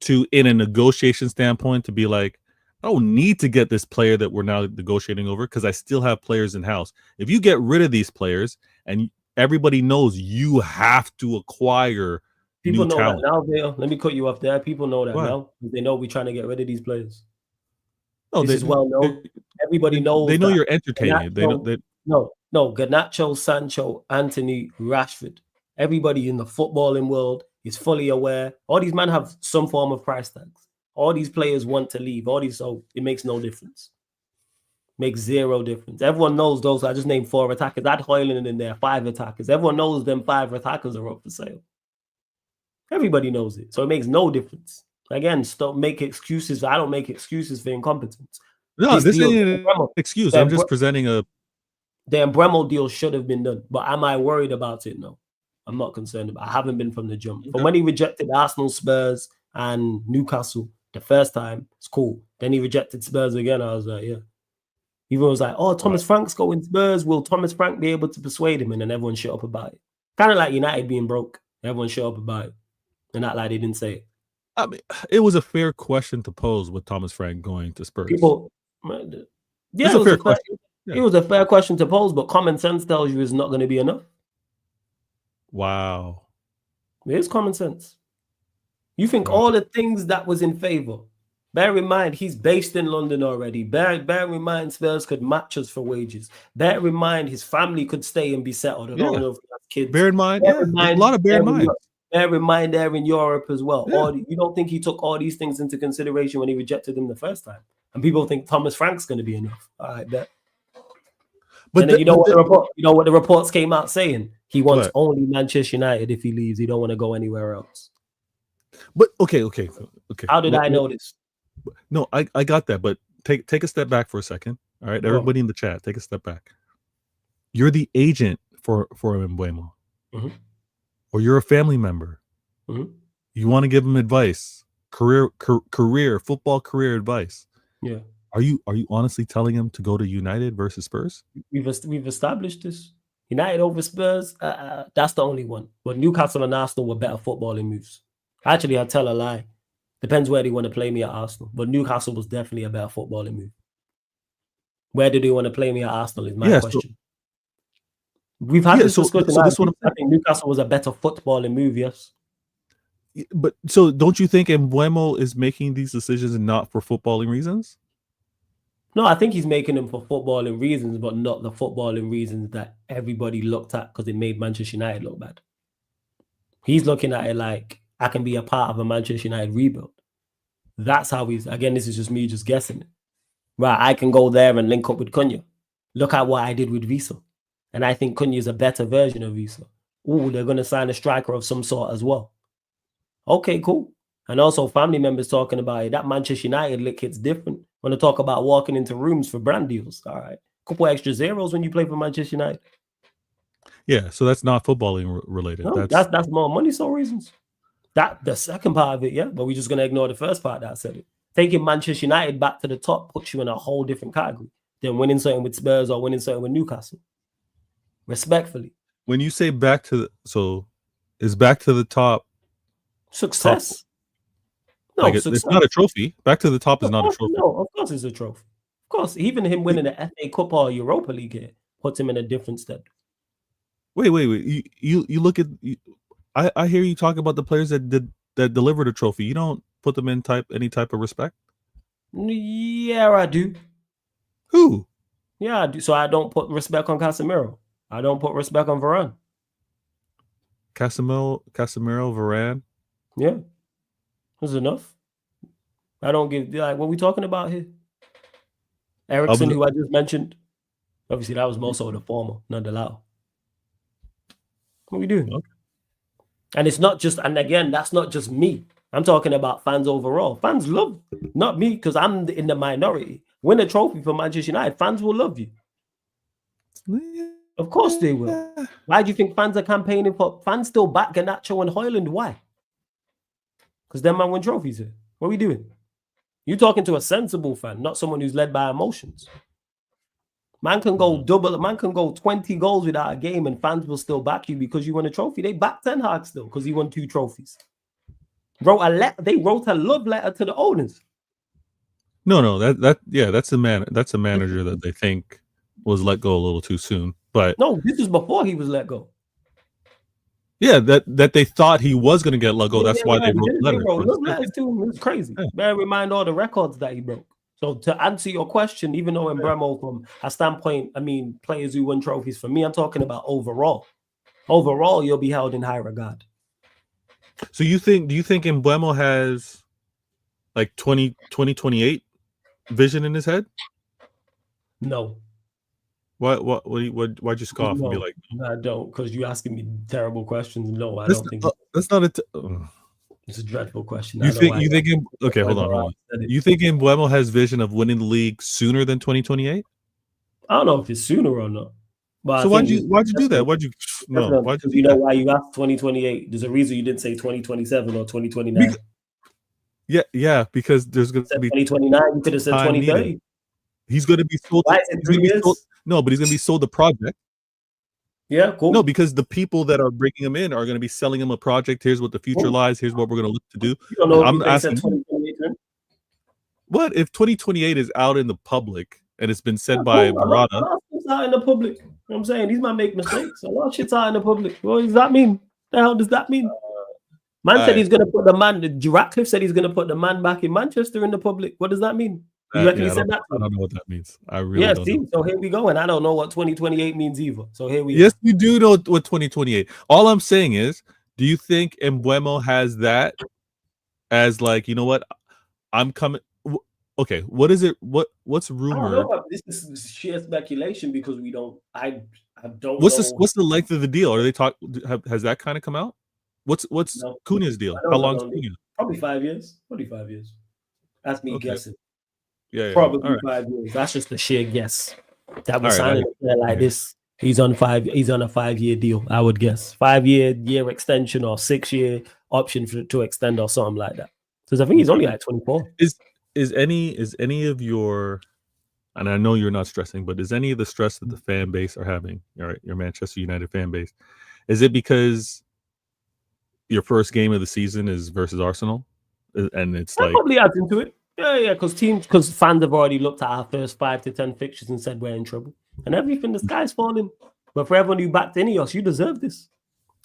to, in a negotiation standpoint, to be like, I don't need to get this player that we're now negotiating over because I still have players in house. If you get rid of these players and everybody knows you have to acquire people new know talent. that now, Vale. Let me cut you off there. People know that now. They know we're trying to get rid of these players. No, this is well known. Everybody knows. They know you're entertaining. No, Garnacho, Sancho, Anthony, Rashford. Everybody in the footballing world is fully aware. All these men have some form of price tags. All these players want to leave. So it makes no difference. Makes zero difference. Everyone knows those. I just named 4 attackers. I'd Hoyland in there, 5 attackers. Everyone knows them 5 attackers are up for sale. Everybody knows it. So it makes no difference. Again, stop make excuses. I don't make excuses for incompetence. No, this ain't an excuse. I'm just presenting a... The Bremo deal should have been done. But am I worried about it? No. I'm not concerned about it. I haven't been from the jump. But when he rejected Arsenal, Spurs, and Newcastle the first time, it's cool. Then he rejected Spurs again. I was like, yeah. Everyone was like, "Oh, Thomas Frank's going Spurs. Will Thomas Frank be able to persuade him?" And then everyone shut up about it. Kind of like United being broke. Everyone shut up about it, and not like they didn't say it. I mean, it was a fair question to pose with Thomas Frank going to Spurs. People, yeah, it was a fair question. Yeah. It was a fair question to pose, but common sense tells you it's not going to be enough. Wow. It is common sense. You think all the things that was in favor. Bear in mind, he's based in London already. Bear in mind, Spurs could match us for wages. Bear in mind, his family could stay and be settled. I don't know if he has kids. Bear in mind, a lot of bear in mind. Bear in mind they're in Europe as well. Yeah. You don't think he took all these things into consideration when he rejected them the first time? And people think Thomas Frank's going to be enough. All right, bet. But then you know what the reports came out saying? He wants only Manchester United if he leaves. He don't want to go anywhere else. But okay. How did I know this? No, I got that. But take a step back for a second. All right, everybody in the chat, take a step back. You're the agent for Mbeumo. Mm-hmm. Or you're a family member. Mm-hmm. You want to give him advice, football career advice. Yeah. Are you honestly telling him to go to United versus Spurs? We've established this. United over Spurs, that's the only one. But Newcastle and Arsenal were better footballing moves. Actually, I tell a lie. Depends where they want to play me at Arsenal. But Newcastle was definitely a better footballing move. Where do they want to play me at Arsenal is my question. We've had this discussion. I think Newcastle was a better footballing move, yes. But so don't you think Mbeumo is making these decisions not for footballing reasons? No, I think he's making them for footballing reasons, but not the footballing reasons that everybody looked at because it made Manchester United look bad. He's looking at it like, I can be a part of a Manchester United rebuild. That's how again, this is just me just guessing it. Right, I can go there and link up with Cunha. Look at what I did with Visa. And I think Cunha is a better version of Visa. Ooh, they're going to sign a striker of some sort as well. Okay, cool. And also family members talking about it. That Manchester United lick hits different. When they talk about walking into rooms for brand deals. All right. Couple extra zeros when you play for Manchester United. Yeah, so that's not footballing related. No, that's more money, so reasons. That the second part of it, yeah. But we're just going to ignore the first part that said it. Taking Manchester United back to the top puts you in a whole different category than winning something with Spurs or winning something with Newcastle. Respectfully. When you say is back to the top success? Top, no, like it's not a trophy. Back to the top is not a trophy. No, of course it's a trophy. Of course, even him winning the FA Cup or Europa League here puts him in a different step. Wait. You look at. I hear you talk about the players that delivered a trophy. You don't put them in any type of respect. Yeah, I do. Who? Yeah, I do. So I don't put respect on Casemiro. I don't put respect on Varane. Casemiro, Varane. Yeah, that's enough. I don't give what are we talking about here? Ederson, who I just mentioned. Obviously, that was more so the former, not the latter. What are we doing? Okay. And it's not just, and again, that's not just me. I'm talking about fans overall. Fans love, not me, because I'm in the minority. Win a trophy for Manchester United, fans will love you. Of course they will. Why do you think fans are campaigning for? Fans still back Garnacho and Højlund. Why? Because them man win trophies here. What are we doing? You're talking to a sensible fan, not someone who's led by emotions. Man can go 20 goals without a game and fans will still back you because you won a trophy. They back Ten Hag still because he won 2 trophies. They wrote a love letter to the owners. No, that's a manager that they think was let go a little too soon. But no, this is before he was let go. Yeah, that they thought he was going to get let go. That's why they wrote letters. Letters to him. It was crazy. Yeah. Bear in mind all the records that he broke. So to answer your question, even though Mbeumo from a standpoint, I mean, players who win trophies, for me, I'm talking about overall. Overall, you'll be held in high regard. So do you think Mbeumo has like 2028 vision in his head? No. Why'd you scoff and be like, I don't, because you're asking me terrible questions. No, I don't think that's not it's a dreadful question. Okay, hold on. You think Mbeumo has vision of winning the league sooner than 2028? I don't know if it's sooner or not. But so why'd you do that? Why'd you know why you asked 2028? There's a reason you didn't say 2027 or 2029. Yeah, because there's going to be 2029. You could have said 2030. He's going to be sold. Why is it He's going 3 to be sold. years? No, but he's going to be sold the project. Yeah, cool. No, because the people that are bringing him in are going to be selling him a project. Here's what the future lies. Here's what we're going to look to do. You don't know I'm if they said asking, 2028. what if 2028 is out in the public and it's been said Yeah, by cool. A lot Barada? of shit's out in the public. You know what I'm saying? These man make mistakes. A lot of shit's out in the public. What does that mean? The hell does that mean? Man said he's going to put the man. Ratcliffe said he's going to put the man back in Manchester in the public. What does that mean? You reckon he said that? I don't know what that means. I really don't know. So here we go, and I don't know what 2028 means either. So here we Yes, you do know what 2028. All I'm saying is, do you think Mbeumo has that as like, you know what, I'm coming? Okay, what is it? What's rumored? I don't know. This is sheer speculation because we don't. I don't. What's know. What's the length of the deal? Are they has that kind of come out? What's Cunha's deal? How long's Cunha? Probably 5 years. Probably 5 years. That's me guessing. Yeah, probably 5 years. That's just a sheer guess. That was signed like this. He's on a 5-year deal. I would guess 5-year extension or 6-year option to extend or something like that. Because I think he's only like 24. Is any of your, and I know you're not stressing, but is any of the stress that the fan base are having, your Manchester United fan base, is it because your first game of the season is versus Arsenal, and it's that probably adds into it? Yeah, because fans have already looked at our first 5 to 10 fixtures and said we're in trouble, and everything. The sky's falling. But for everyone who backed Ineos, you deserve this.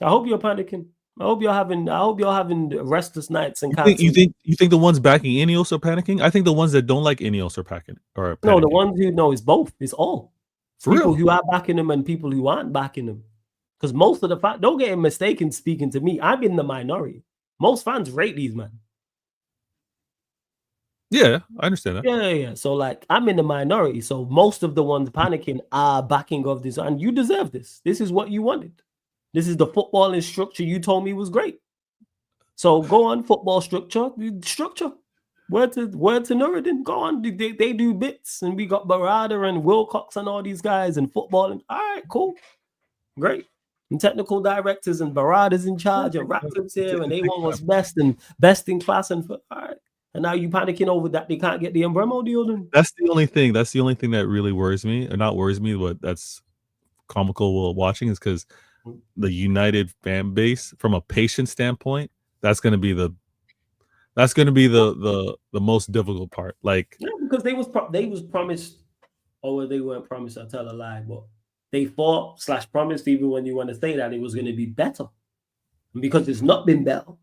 I hope you're panicking. I hope you're having restless nights and you think the ones backing Ineos are panicking? I think the ones that don't like Ineos are panicking. No, the ones who know it's both. It's all. It's for people real? Who are backing them and people who aren't backing them. Because most of the fans, don't get mistaken speaking to me, I'm in the minority. Most fans rate these men. Yeah, I understand that. Yeah. So like I'm in the minority. So most of the ones panicking are backing of this, and you deserve this. This is what you wanted. This is the footballing structure you told me was great. So go on, football structure. Word to Nuruddin. Go on. They do bits, and we got Barada and Wilcox and all these guys and footballing. All right, cool. Great. And technical directors and Barada's in charge and Ratcliffe's here, and they want what's best and best in class. And all right. And now you panicking over that they can't get the Mbeumo deal then? That's the only thing that really worries me, or not worries me, but that's comical while watching, is because the United fan base, from a patient standpoint, that's going to be the most difficult part. Like, yeah, because they was promised, or they weren't promised. I tell a lie, but they thought / promised, even when you want to say that, it was going to be better, and because it's not been better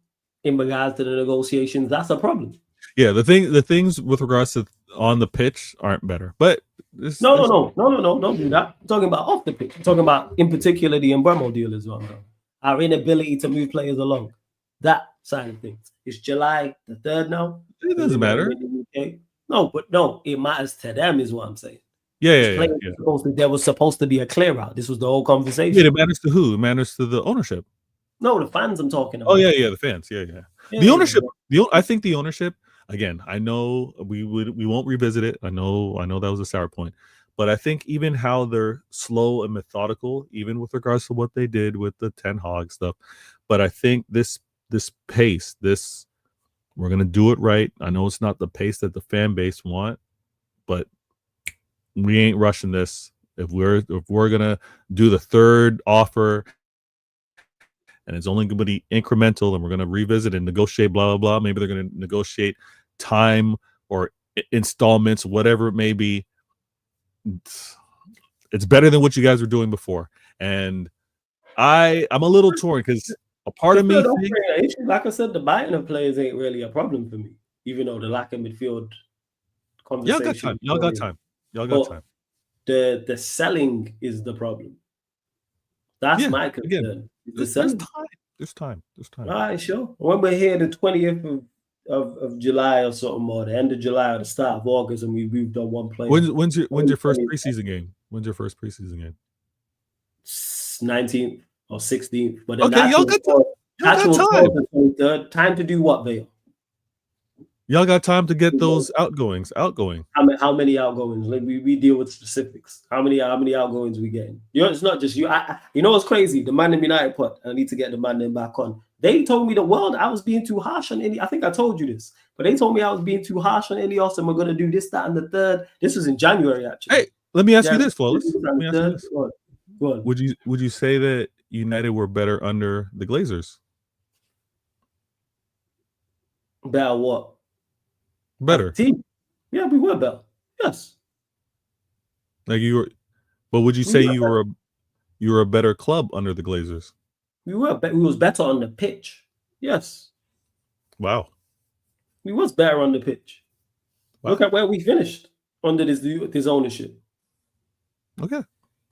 in regards to the negotiations, that's a problem. Yeah, the things with regards to on the pitch aren't better, but no, don't do that. I'm talking about off the pitch. I'm talking about in particular the Mbeumo deal as well. Our inability to move players along, that side of things. It's July the 3rd now. It doesn't matter. No, it matters to them, is what I'm saying. Yeah. There was supposed to be a clear out. This was the whole conversation. Yeah, it matters to who? It matters to the ownership. No, the fans I'm talking about. Oh yeah, the fans. Yeah. The ownership. I think the ownership. Again, I know we won't revisit it. I know that was a sour point, but I think even how they're slow and methodical, even with regards to what they did with the Ten Hag stuff. But I think this pace, we're gonna do it right. I know it's not the pace that the fan base want, but we ain't rushing this. If we're gonna do the third offer, and it's only going to be incremental, and we're going to revisit and negotiate, blah, blah, blah. Maybe they're going to negotiate time or installments, whatever it may be. It's better than what you guys were doing before. And I'm a little torn because a part of me thinks, like I said, the buying of players ain't really a problem for me, even though the lack of midfield conversation. Y'all got time. The selling is the problem. That's my concern. Again, there's time. All right, sure. When we're here the 20th of July or something, or the end of July or the start of August, and we've done one play. When's your first preseason game? 19th or 16th. But then okay, y'all got time. Time to do what, Vale? Y'all got time to get those outgoings. How many outgoings? Like we deal with specifics. How many outgoings we getting? It's not just you. You know what's crazy? The Man in United pod. I need to get the man then back on. They told me the world I was being too harsh on I think I told you this, but they told me I was being too harsh on Ilios and we're going to do this, that, and the third. This was in January, actually. Hey, let me ask you this, Flawless. Let me ask you this. Go on. Would you say that United were better under the Glazers? Better what? Better. Team. Yeah, we were better. Yes. Like you were, but would you say you were a better club under the Glazers? We were. We was better on the pitch. Yes. Wow. We was better on the pitch. Wow. Look at where we finished under this ownership. Okay.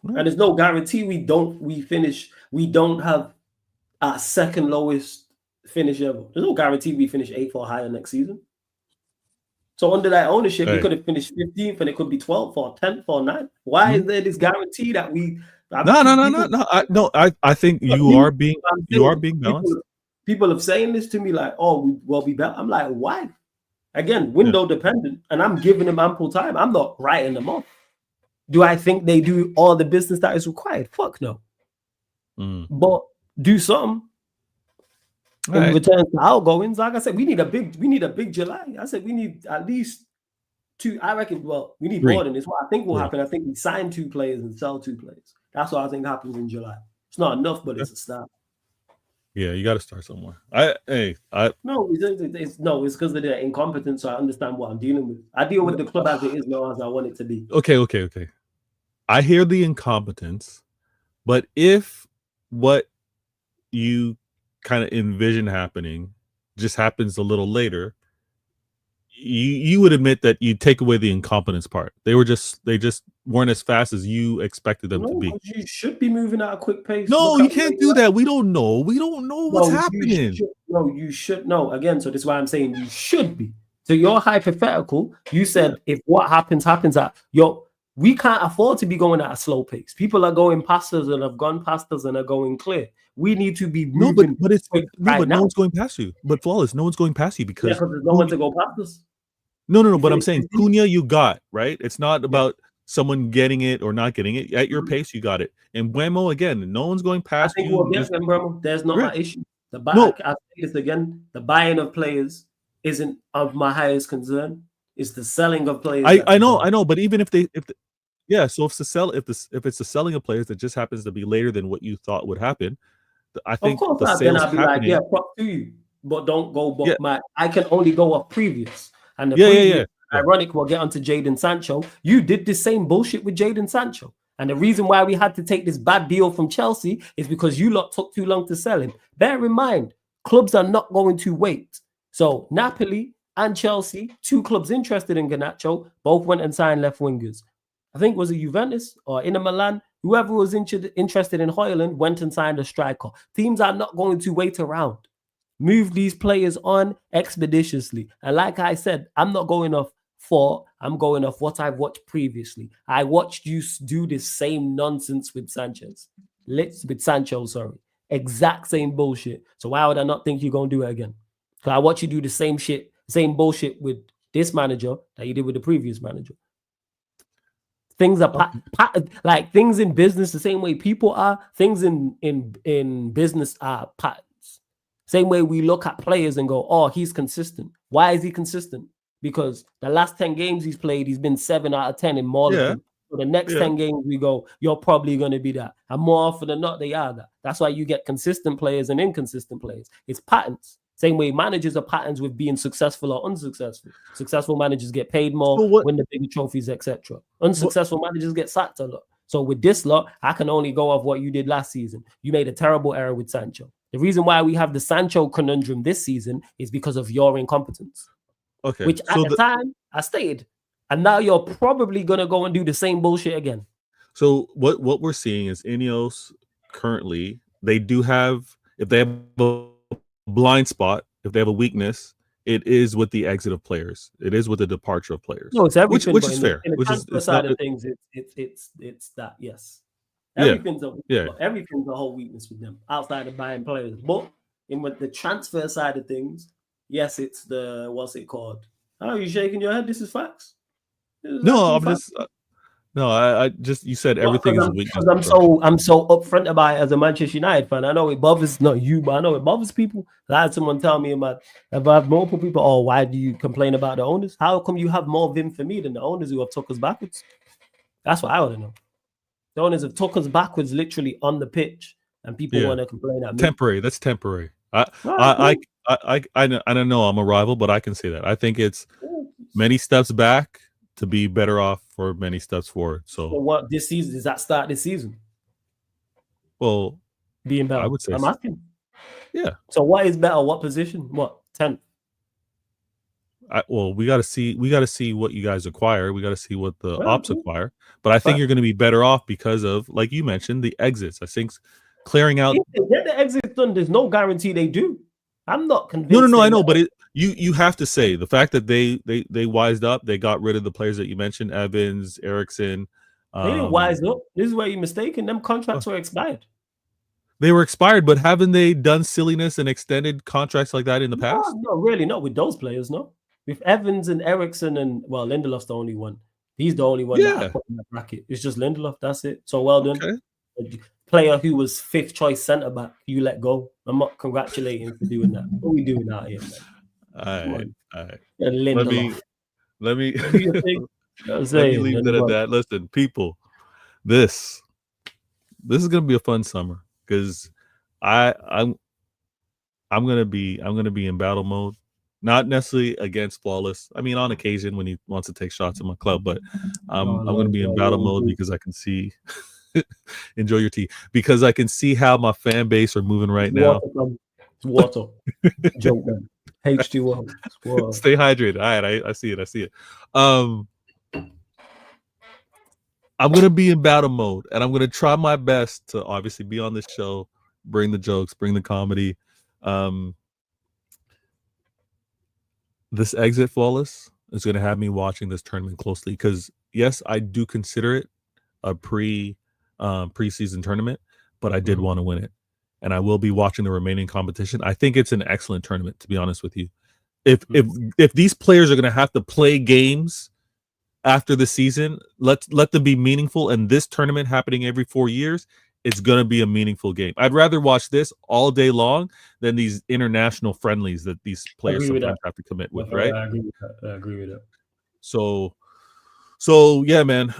Right. And there's no guarantee we don't have our second lowest finish ever. There's no guarantee we finish 8th or higher next season. So under that ownership, we could have finished 15th and it could be 12th or 10th or 9th. Why is there this guarantee that we? No. I think you are being balanced. People are saying this to me like, "Oh, we'll be better." I'm like, why? Again, window dependent, and I'm giving them ample time. I'm not writing them off. Do I think they do all the business that is required? Fuck no. But do something in return to outgoings. Like I said, we need a big July. I said we need at least 2. I reckon. Well, we need more than this. What I think will happen. I think we sign 2 players and sell 2 players. That's what I think happens in July. It's not enough, but it's a start. Yeah, you got to start somewhere. No, it's because of their incompetence. So I understand what I'm dealing with. I deal with the club as it is, not as I want it to be. Okay. I hear the incompetence, but if what you kind of envision happening just happens a little later, you would admit that you take away the incompetence part. They just weren't as fast as you expected them to be. You should be moving at a quick pace. No, you can't do that. We don't know. We don't know what's happening. You should know. Again, so this is why I'm saying you should be. So your hypothetical, you said if what happens we can't afford to be going at a slow pace. People are going past us and have gone past us and are going clear. We need to be moving. No one's going past you. But Flawless, no one's going past you because there's no one to go past us. No. But I'm saying Cunha, you got right. It's not about someone getting it or not getting it. At your pace, you got it. And Buemo, again, no one's going past you. We'll get them, Buemo. There's not my issue. I'll say this again. The buying of players isn't of my highest concern. It's the selling of players. I know. But even if so if it's the selling of players that just happens to be later than what you thought would happen, I think of course then I'll be like, prop to you, but don't go. I can only go off previous. And ironic, we'll get onto Jadon Sancho. You did the same bullshit with Jadon Sancho. And the reason why we had to take this bad deal from Chelsea is because you lot took too long to sell him. Bear in mind, clubs are not going to wait. So Napoli and Chelsea, 2 clubs interested in Garnacho, both went and signed left wingers. I think it was a Juventus or Inter Milan. Whoever was interested in Højlund went and signed a striker. Teams are not going to wait around. Move these players on expeditiously. And like I said, I'm not going off I'm going off what I've watched previously. I watched you do this same nonsense with Sancho. Exact same bullshit. So why would I not think you're going to do it again? Because I watch you do the same bullshit with this manager that you did with the previous manager. Things are like things in business, the same way people are, things in business are patterns. Same way we look at players and go, oh, he's consistent. Why is he consistent? Because the last 10 games he's played, he's been 7 out of 10 in more of them. So the next 10 games we go, you're probably going to be that. And more often than not, they are that. That's why you get consistent players and inconsistent players. It's patterns. Same way managers are patterns with being successful or unsuccessful. Successful managers get paid more, win the bigger trophies, etc. Unsuccessful managers get sacked a lot. So with this lot, I can only go off what you did last season. You made a terrible error with Sancho. The reason why we have the Sancho conundrum this season is because of your incompetence. Okay. Which at the time I stated. And now you're probably going to go and do the same bullshit again. So what we're seeing is Ineos currently, they do have, if they have a blind spot, if they have a weakness, it is with the exit of players. It is with the departure of players. No, it's everything. Which is fair. In the transfer side of things, it's that, yes. Everything's a whole weakness with them outside of buying players. But with the transfer side of things, yes, it's the, what's it called? Oh, you shaking your head? This is facts. No, No, I just you said everything is a weakness. I'm so upfront about it as a Manchester United fan. I know it bothers not you, but I know it bothers people. I had someone tell me about if I have multiple people. Oh, why do you complain about the owners? How come you have more vim for me than the owners who have took us backwards? That's what I want to know. The owners have took us backwards, literally on the pitch, and people want to complain at me. Temporary. That's temporary. I don't know. I'm a rival, but I can say that. I think it's many steps back to be better off for many steps forward. So what this season does that start this season? Well, being better. I would say I'm asking. Yeah. So what is better? What position? What 10th? We got to see. We got to see what you guys acquire. We got to see what the ops acquire. But I think you're going to be better off because of, like you mentioned, the exits. I think clearing out. If they get the exits done, there's no guarantee they do. I'm not convinced. No. I know, but you have to say the fact that they wised up. They got rid of the players that you mentioned, Evans, Ederson. They didn't wise up. This is where you're mistaken. Them contracts were expired. They were expired, but haven't they done silliness and extended contracts like that in the past? No, really, not with those players. No, with Evans and Ederson and Lindelof's the only one. He's the only one that I put in that bracket. It's just Lindelof. That's it. So well done. Okay. Player who was 5th choice centre back, you let go. I'm not congratulating for doing that. What are we doing out here, man? All right. Lindelof. Let me let me leave it at that. Listen, people, this is gonna be a fun summer because I'm gonna be in battle mode. Not necessarily against Flawless. I mean, on occasion when he wants to take shots at my club, but I'm going to be in battle mode because I can see. Enjoy your tea because I can see how my fan base are moving right now. Water. Joke, man. H2O. Stay hydrated. All right, I see it. I'm going to be in battle mode, and I'm going to try my best to obviously be on this show, bring the jokes, bring the comedy. This exit Flawless is going to have me watching this tournament closely because, yes, I do consider it a preseason tournament, but I did want to win it. And I will be watching the remaining competition. I think it's an excellent tournament, to be honest with you. If these players are going to have to play games after the season, let them be meaningful. And this tournament happening every 4 years, it's going to be a meaningful game. I'd rather watch this all day long than these international friendlies that these players sometimes have to commit with, right? I agree with that. So yeah, man.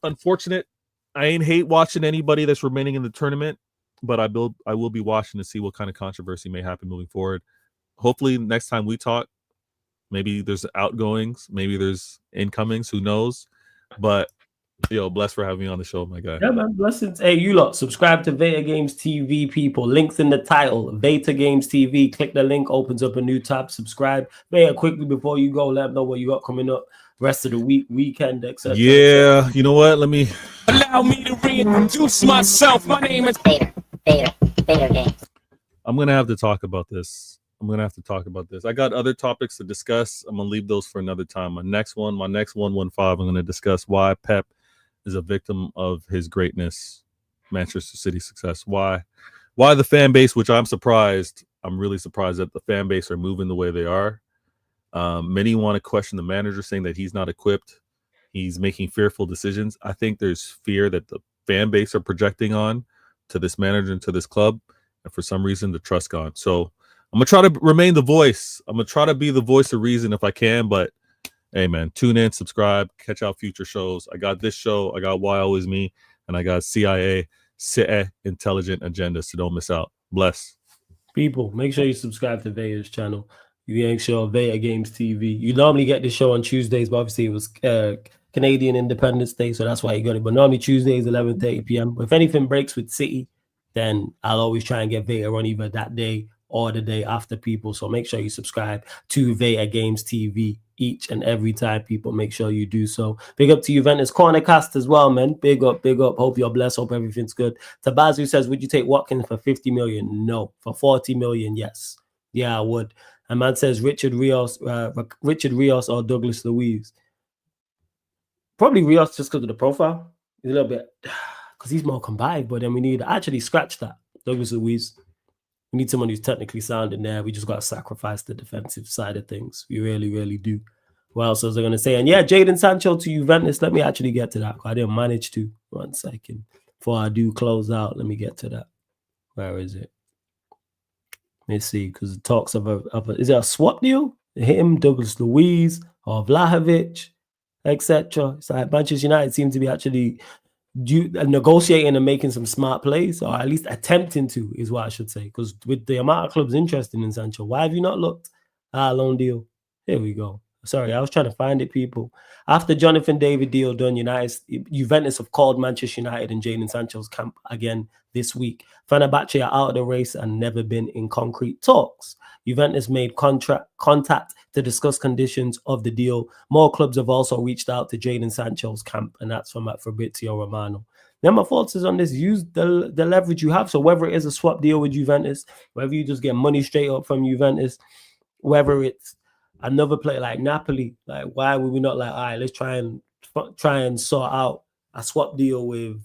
Unfortunate. I ain't hate watching anybody that's remaining in the tournament, but I will be watching to see what kind of controversy may happen moving forward. Hopefully next time we talk, maybe there's outgoings, maybe there's incomings, who knows? But blessed for having me on the show, my guy. Yeah, man. Blessings. Hey, you lot, subscribe to Veta Games TV, people. Links in the title. Veta Games TV. Click the link, opens up a new tab. Subscribe. Veta, quickly before you go, let them know what you got coming up rest of the weekend, etc. Yeah, you know what? Let me allow me to reintroduce myself. My name is Veta Games. I'm gonna have to talk about this. I got other topics to discuss. I'm gonna leave those for another time. My next 115, I'm gonna discuss why Pep is a victim of his greatness, Manchester City success. Why the fan base, which I'm really surprised that the fan base are moving the way they are. Many want to question the manager, saying that he's not equipped. He's making fearful decisions. I think there's fear that the fan base are projecting on to this manager and to this club. And for some reason, the trust gone. So I'm going to try to remain the voice. I'm going to try to be the voice of reason if I can. But hey, man, tune in, subscribe, catch out future shows. I got this show. I got Why Always Me. And I got CIA, Intelligent Agenda. So don't miss out. Bless. People, make sure you subscribe to Veta's channel. You make sure Veta Games TV. You normally get this show on Tuesdays, but obviously it was Canadian Independence Day, so that's why you got it. But normally Tuesdays, 11:30 p.m. If anything breaks with City, then I'll always try and get Veta on either that day or the day after, people. So make sure you subscribe to Veta Games TV each and every time, people. Make sure you do so. Big up to Juventus Cornercast as well, man. Big up. Hope you're blessed. Hope everything's good. Tabazu says, would you take Watkins for 50 million? No. For 40 million, yes. Yeah, I would. A man says Richard Rios or Douglas Luiz. Probably Rios just because of the profile. He's a little bit, because he's more combined, but then we need to actually scratch that. Douglas Luiz. We need someone who's technically sound in there. We just got to sacrifice the defensive side of things. We really, really do. What else was I going to say? And yeah, Jadon Sancho to Juventus. Let me actually get to that. I didn't manage to. 1 second. Before I do close out, let me get to that. Where is it? Let's see, because it talks of is it a swap deal? Him, Douglas Luiz, or Vlahovic, etc. It's like Manchester United seem to be actually negotiating and making some smart plays, or at least attempting to, is what I should say. Because with the amount of clubs interested in Sancho, why have you not looked at a loan deal? Here we go. Sorry, I was trying to find it, people. After Jonathan David deal done, Juventus have called Manchester United and Jadon Sancho's camp again this week. Fenerbahce are out of the race and never been in concrete talks. Juventus made contact to discuss conditions of the deal. More clubs have also reached out to Jadon Sancho's camp, and that's from Fabrizio Romano. Then my thoughts is on this: use the leverage you have. So whether it is a swap deal with Juventus, whether you just get money straight up from Juventus, whether it's another player like Napoli, like why would we not like, all right, let's try and sort out a swap deal with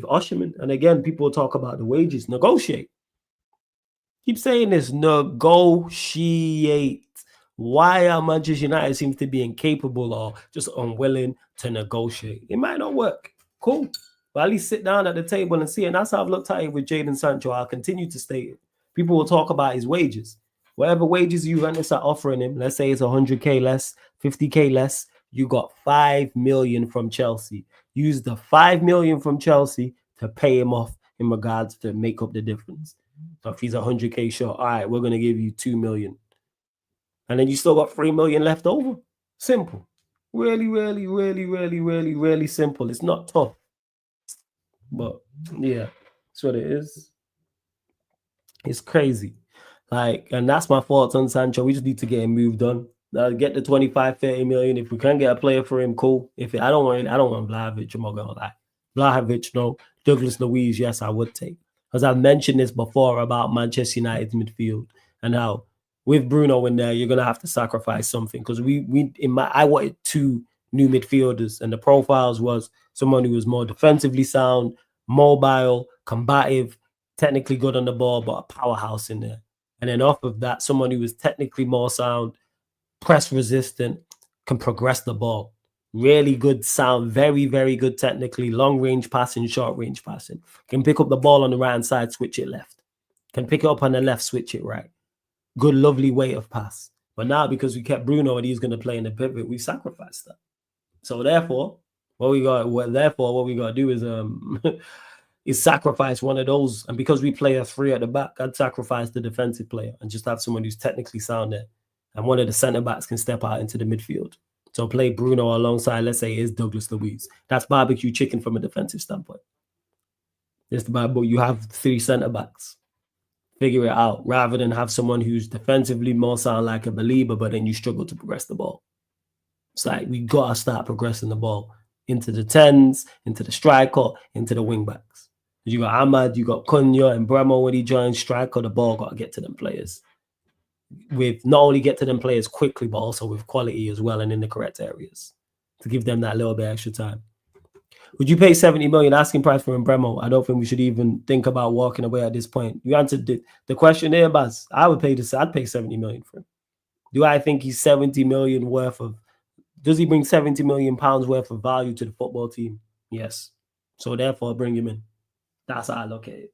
Osimhen? And again, people talk about the wages. Negotiate. Keep saying this. Negotiate. Why are Manchester United seems to be incapable or just unwilling to negotiate? It might not work. Cool. But at least sit down at the table and see it. And that's how I've looked at it with Jadon Sancho. I'll continue to state it. People will talk about his wages. Whatever wages Juventus are offering him, let's say it's 100K less, 50K less, you got 5 million from Chelsea. Use the 5 million from Chelsea to pay him off in regards to make up the difference. So if he's 100K short, all right, we're going to give you 2 million. And then you still got 3 million left over. Simple. Really, really, really, really, really, really simple. It's not tough. But yeah, that's what it is. It's crazy. Like, and that's my thoughts on Sancho. We just need to get him moved on. Get the 25, 30 million. If we can get a player for him, cool. I don't want Vlahovic, I'm not gonna lie. Vlahovic, no. Douglas Luiz, yes, I would take. Because I've mentioned this before about Manchester United's midfield and how with Bruno in there, you're gonna have to sacrifice something. Because I wanted 2 new midfielders, and the profiles was someone who was more defensively sound, mobile, combative, technically good on the ball, but a powerhouse in there. And then off of that, someone who was technically more sound, press resistant, can progress the ball. Really good sound, very, very good technically, long range passing, short range passing. Can pick up the ball on the right hand side, switch it left. Can pick it up on the left, switch it right. Good, lovely way of pass. But now because we kept Bruno and he's going to play in the pivot, we sacrificed that. So therefore, what we got to do is is sacrifice one of those. And because we play a 3 at the back, I'd sacrifice the defensive player and just have someone who's technically sound there. And one of the centre backs can step out into the midfield. So play Bruno alongside, let's say, is Douglas Luiz. That's barbecue chicken from a defensive standpoint. It's but you have 3 centre backs. Figure it out rather than have someone who's defensively more sound like a believer, but then you struggle to progress the ball. It's like we got to start progressing the ball into the 10s, into the striker, into the wing backs. You got Ahmad, you got Cunha and Bremo when he joins striker, the ball got to get to them players. With not only get to them players quickly, but also with quality as well and in the correct areas to give them that little bit extra time. Would you pay 70 million asking price for Bremo? I don't think we should even think about walking away at this point. You answered the question there, Baz. I'd pay 70 million for him. Do I think he's 70 million worth of, does he bring 70 million pounds worth of value to the football team? Yes. So therefore bring him in. That's how I look at it.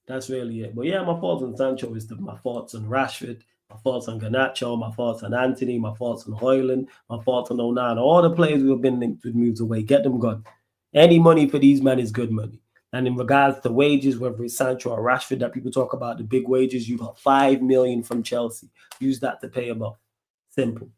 That's really it. But yeah, my thoughts on Sancho is my thoughts on Rashford, my thoughts on Garnacho, my thoughts on Anthony, my thoughts on Højlund, my thoughts on Onana. All the players who have been linked with moves away, get them gone. Any money for these men is good money. And in regards to wages, whether it's Sancho or Rashford that people talk about, the big wages, you got 5 million from Chelsea. Use that to pay them off. Simple.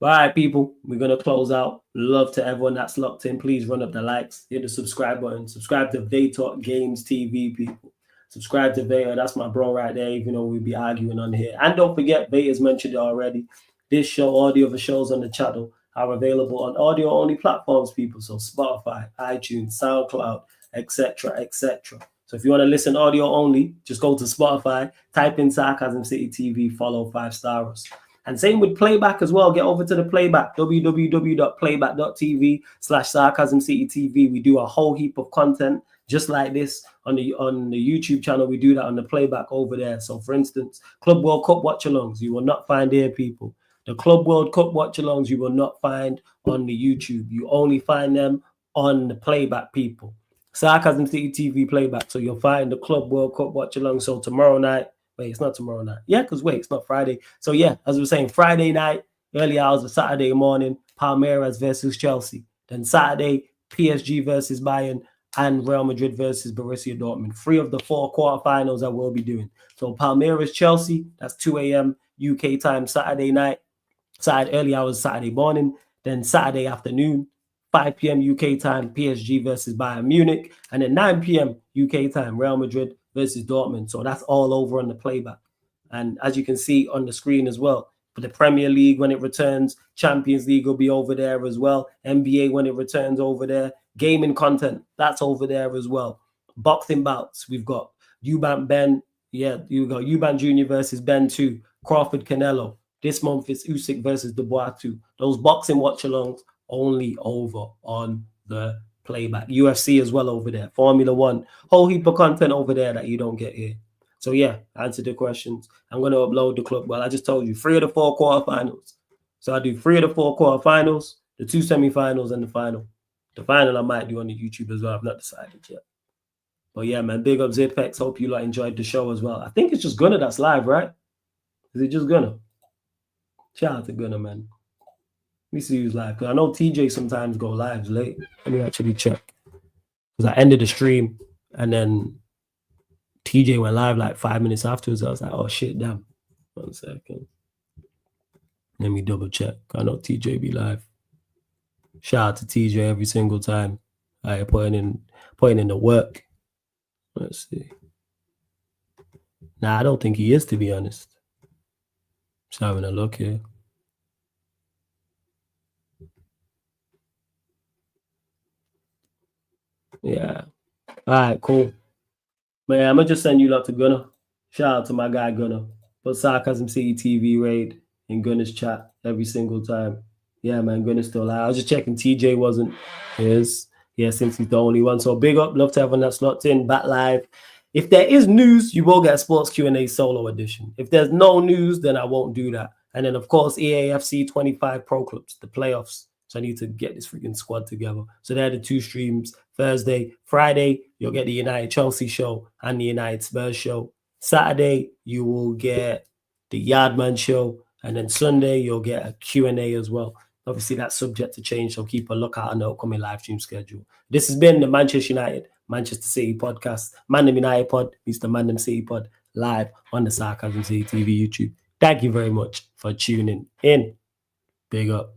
All right, people, we're going to close out. Love to everyone that's locked in. Please run up the likes. Hit the subscribe button. Subscribe to Vaytalk Games TV, people. Subscribe to Vaya. That's my bro right there, even though we'll be arguing on here. And don't forget, Vaya's mentioned it already. This show, audio of the shows on the channel are available on audio-only platforms, people. So Spotify, iTunes, SoundCloud, etc., etc. So if you want to listen audio only, just go to Spotify, type in Sarcasm City TV, follow 5 stars. And same with playback as well. Get over to the playback, www.playback.tv/Sarcasm City TV. We do a whole heap of content just like this on the YouTube channel. We do that on the playback over there. So for instance, Club World Cup watch-alongs, you will not find here, people. The Club World Cup watch-alongs you will not find on the YouTube. You only find them on the playback, people. Sarcasm City TV playback. So you'll find the Club World Cup watch-along. So tomorrow night, wait, it's not tomorrow night. Yeah, because wait, it's not Friday. So yeah, as we were saying, Friday night, early hours of Saturday morning, Palmeiras versus Chelsea. Then Saturday, PSG versus Bayern and Real Madrid versus Borussia Dortmund. 3 of the 4 quarterfinals I will be doing. So Palmeiras, Chelsea, that's 2 a.m. UK time, Saturday night. Early hours Saturday morning. Then Saturday afternoon, 5 p.m. UK time, PSG versus Bayern Munich. And then 9 p.m. UK time, Real Madrid versus Dortmund. So that's all over on the playback. And as you can see on the screen as well, for the Premier League when it returns, Champions League will be over there as well. NBA when it returns over there. Gaming content, that's over there as well. Boxing bouts, we've got Eubank Ben. Yeah, you got Eubank Jr. versus Ben 2. Crawford Canelo. This month it's Usyk versus Dubois 2. Those boxing watch-alongs only over on the playback. UFC as well over there. Formula 1. Whole heap of content over there that you don't get here. So yeah, answer the questions. I'm going to upload the club. Well, I just told you 3 of the 4 quarterfinals. So I do 3 of the 4 quarterfinals, the 2 semifinals, and the final. The final I might do on the YouTube as well. I've not decided yet. But yeah, man, big up Zipex. Hope you enjoyed the show as well. I think it's just Gunner that's live, right? Is it just Gunner? Shout out to Gunner, man. Let me see who's live. Because I know TJ sometimes go lives late. Let me actually check. Because I ended the stream and then TJ went live like 5 minutes afterwards. I was like, oh shit, damn. 1 second. Let me double check. I know TJ be live. Shout out to TJ every single time. I putting in the work. Let's see. Nah, I don't think he is, to be honest. Just having a look here. Yeah. All right, cool. Man, I'm going to just send you lot to Gunner. Shout out to my guy Gunner. Put Sarcasm City TV raid in Gunner's chat every single time. Yeah, man, Gunner's still alive. I was just checking TJ wasn't his. Yeah, since he's the only one. So big up. Love to have one that's locked in. Back live. If there is news, you will get a Sports Q&A solo edition. If there's no news, then I won't do that. And then, of course, EAFC 25 Pro Clubs, the playoffs. So I need to get this freaking squad together. So they're the 2 streams. Thursday, Friday, you'll get the United Chelsea show and the United Spurs show. Saturday, you will get the Yardman show. And then Sunday, you'll get a Q&A as well. Obviously, that's subject to change, so keep a lookout on the upcoming live stream schedule. This has been the Manchester United, Manchester City podcast. Mandem United Pod meets the Mandem City Pod live on the Sarcasm City TV YouTube. Thank you very much for tuning in. Big up.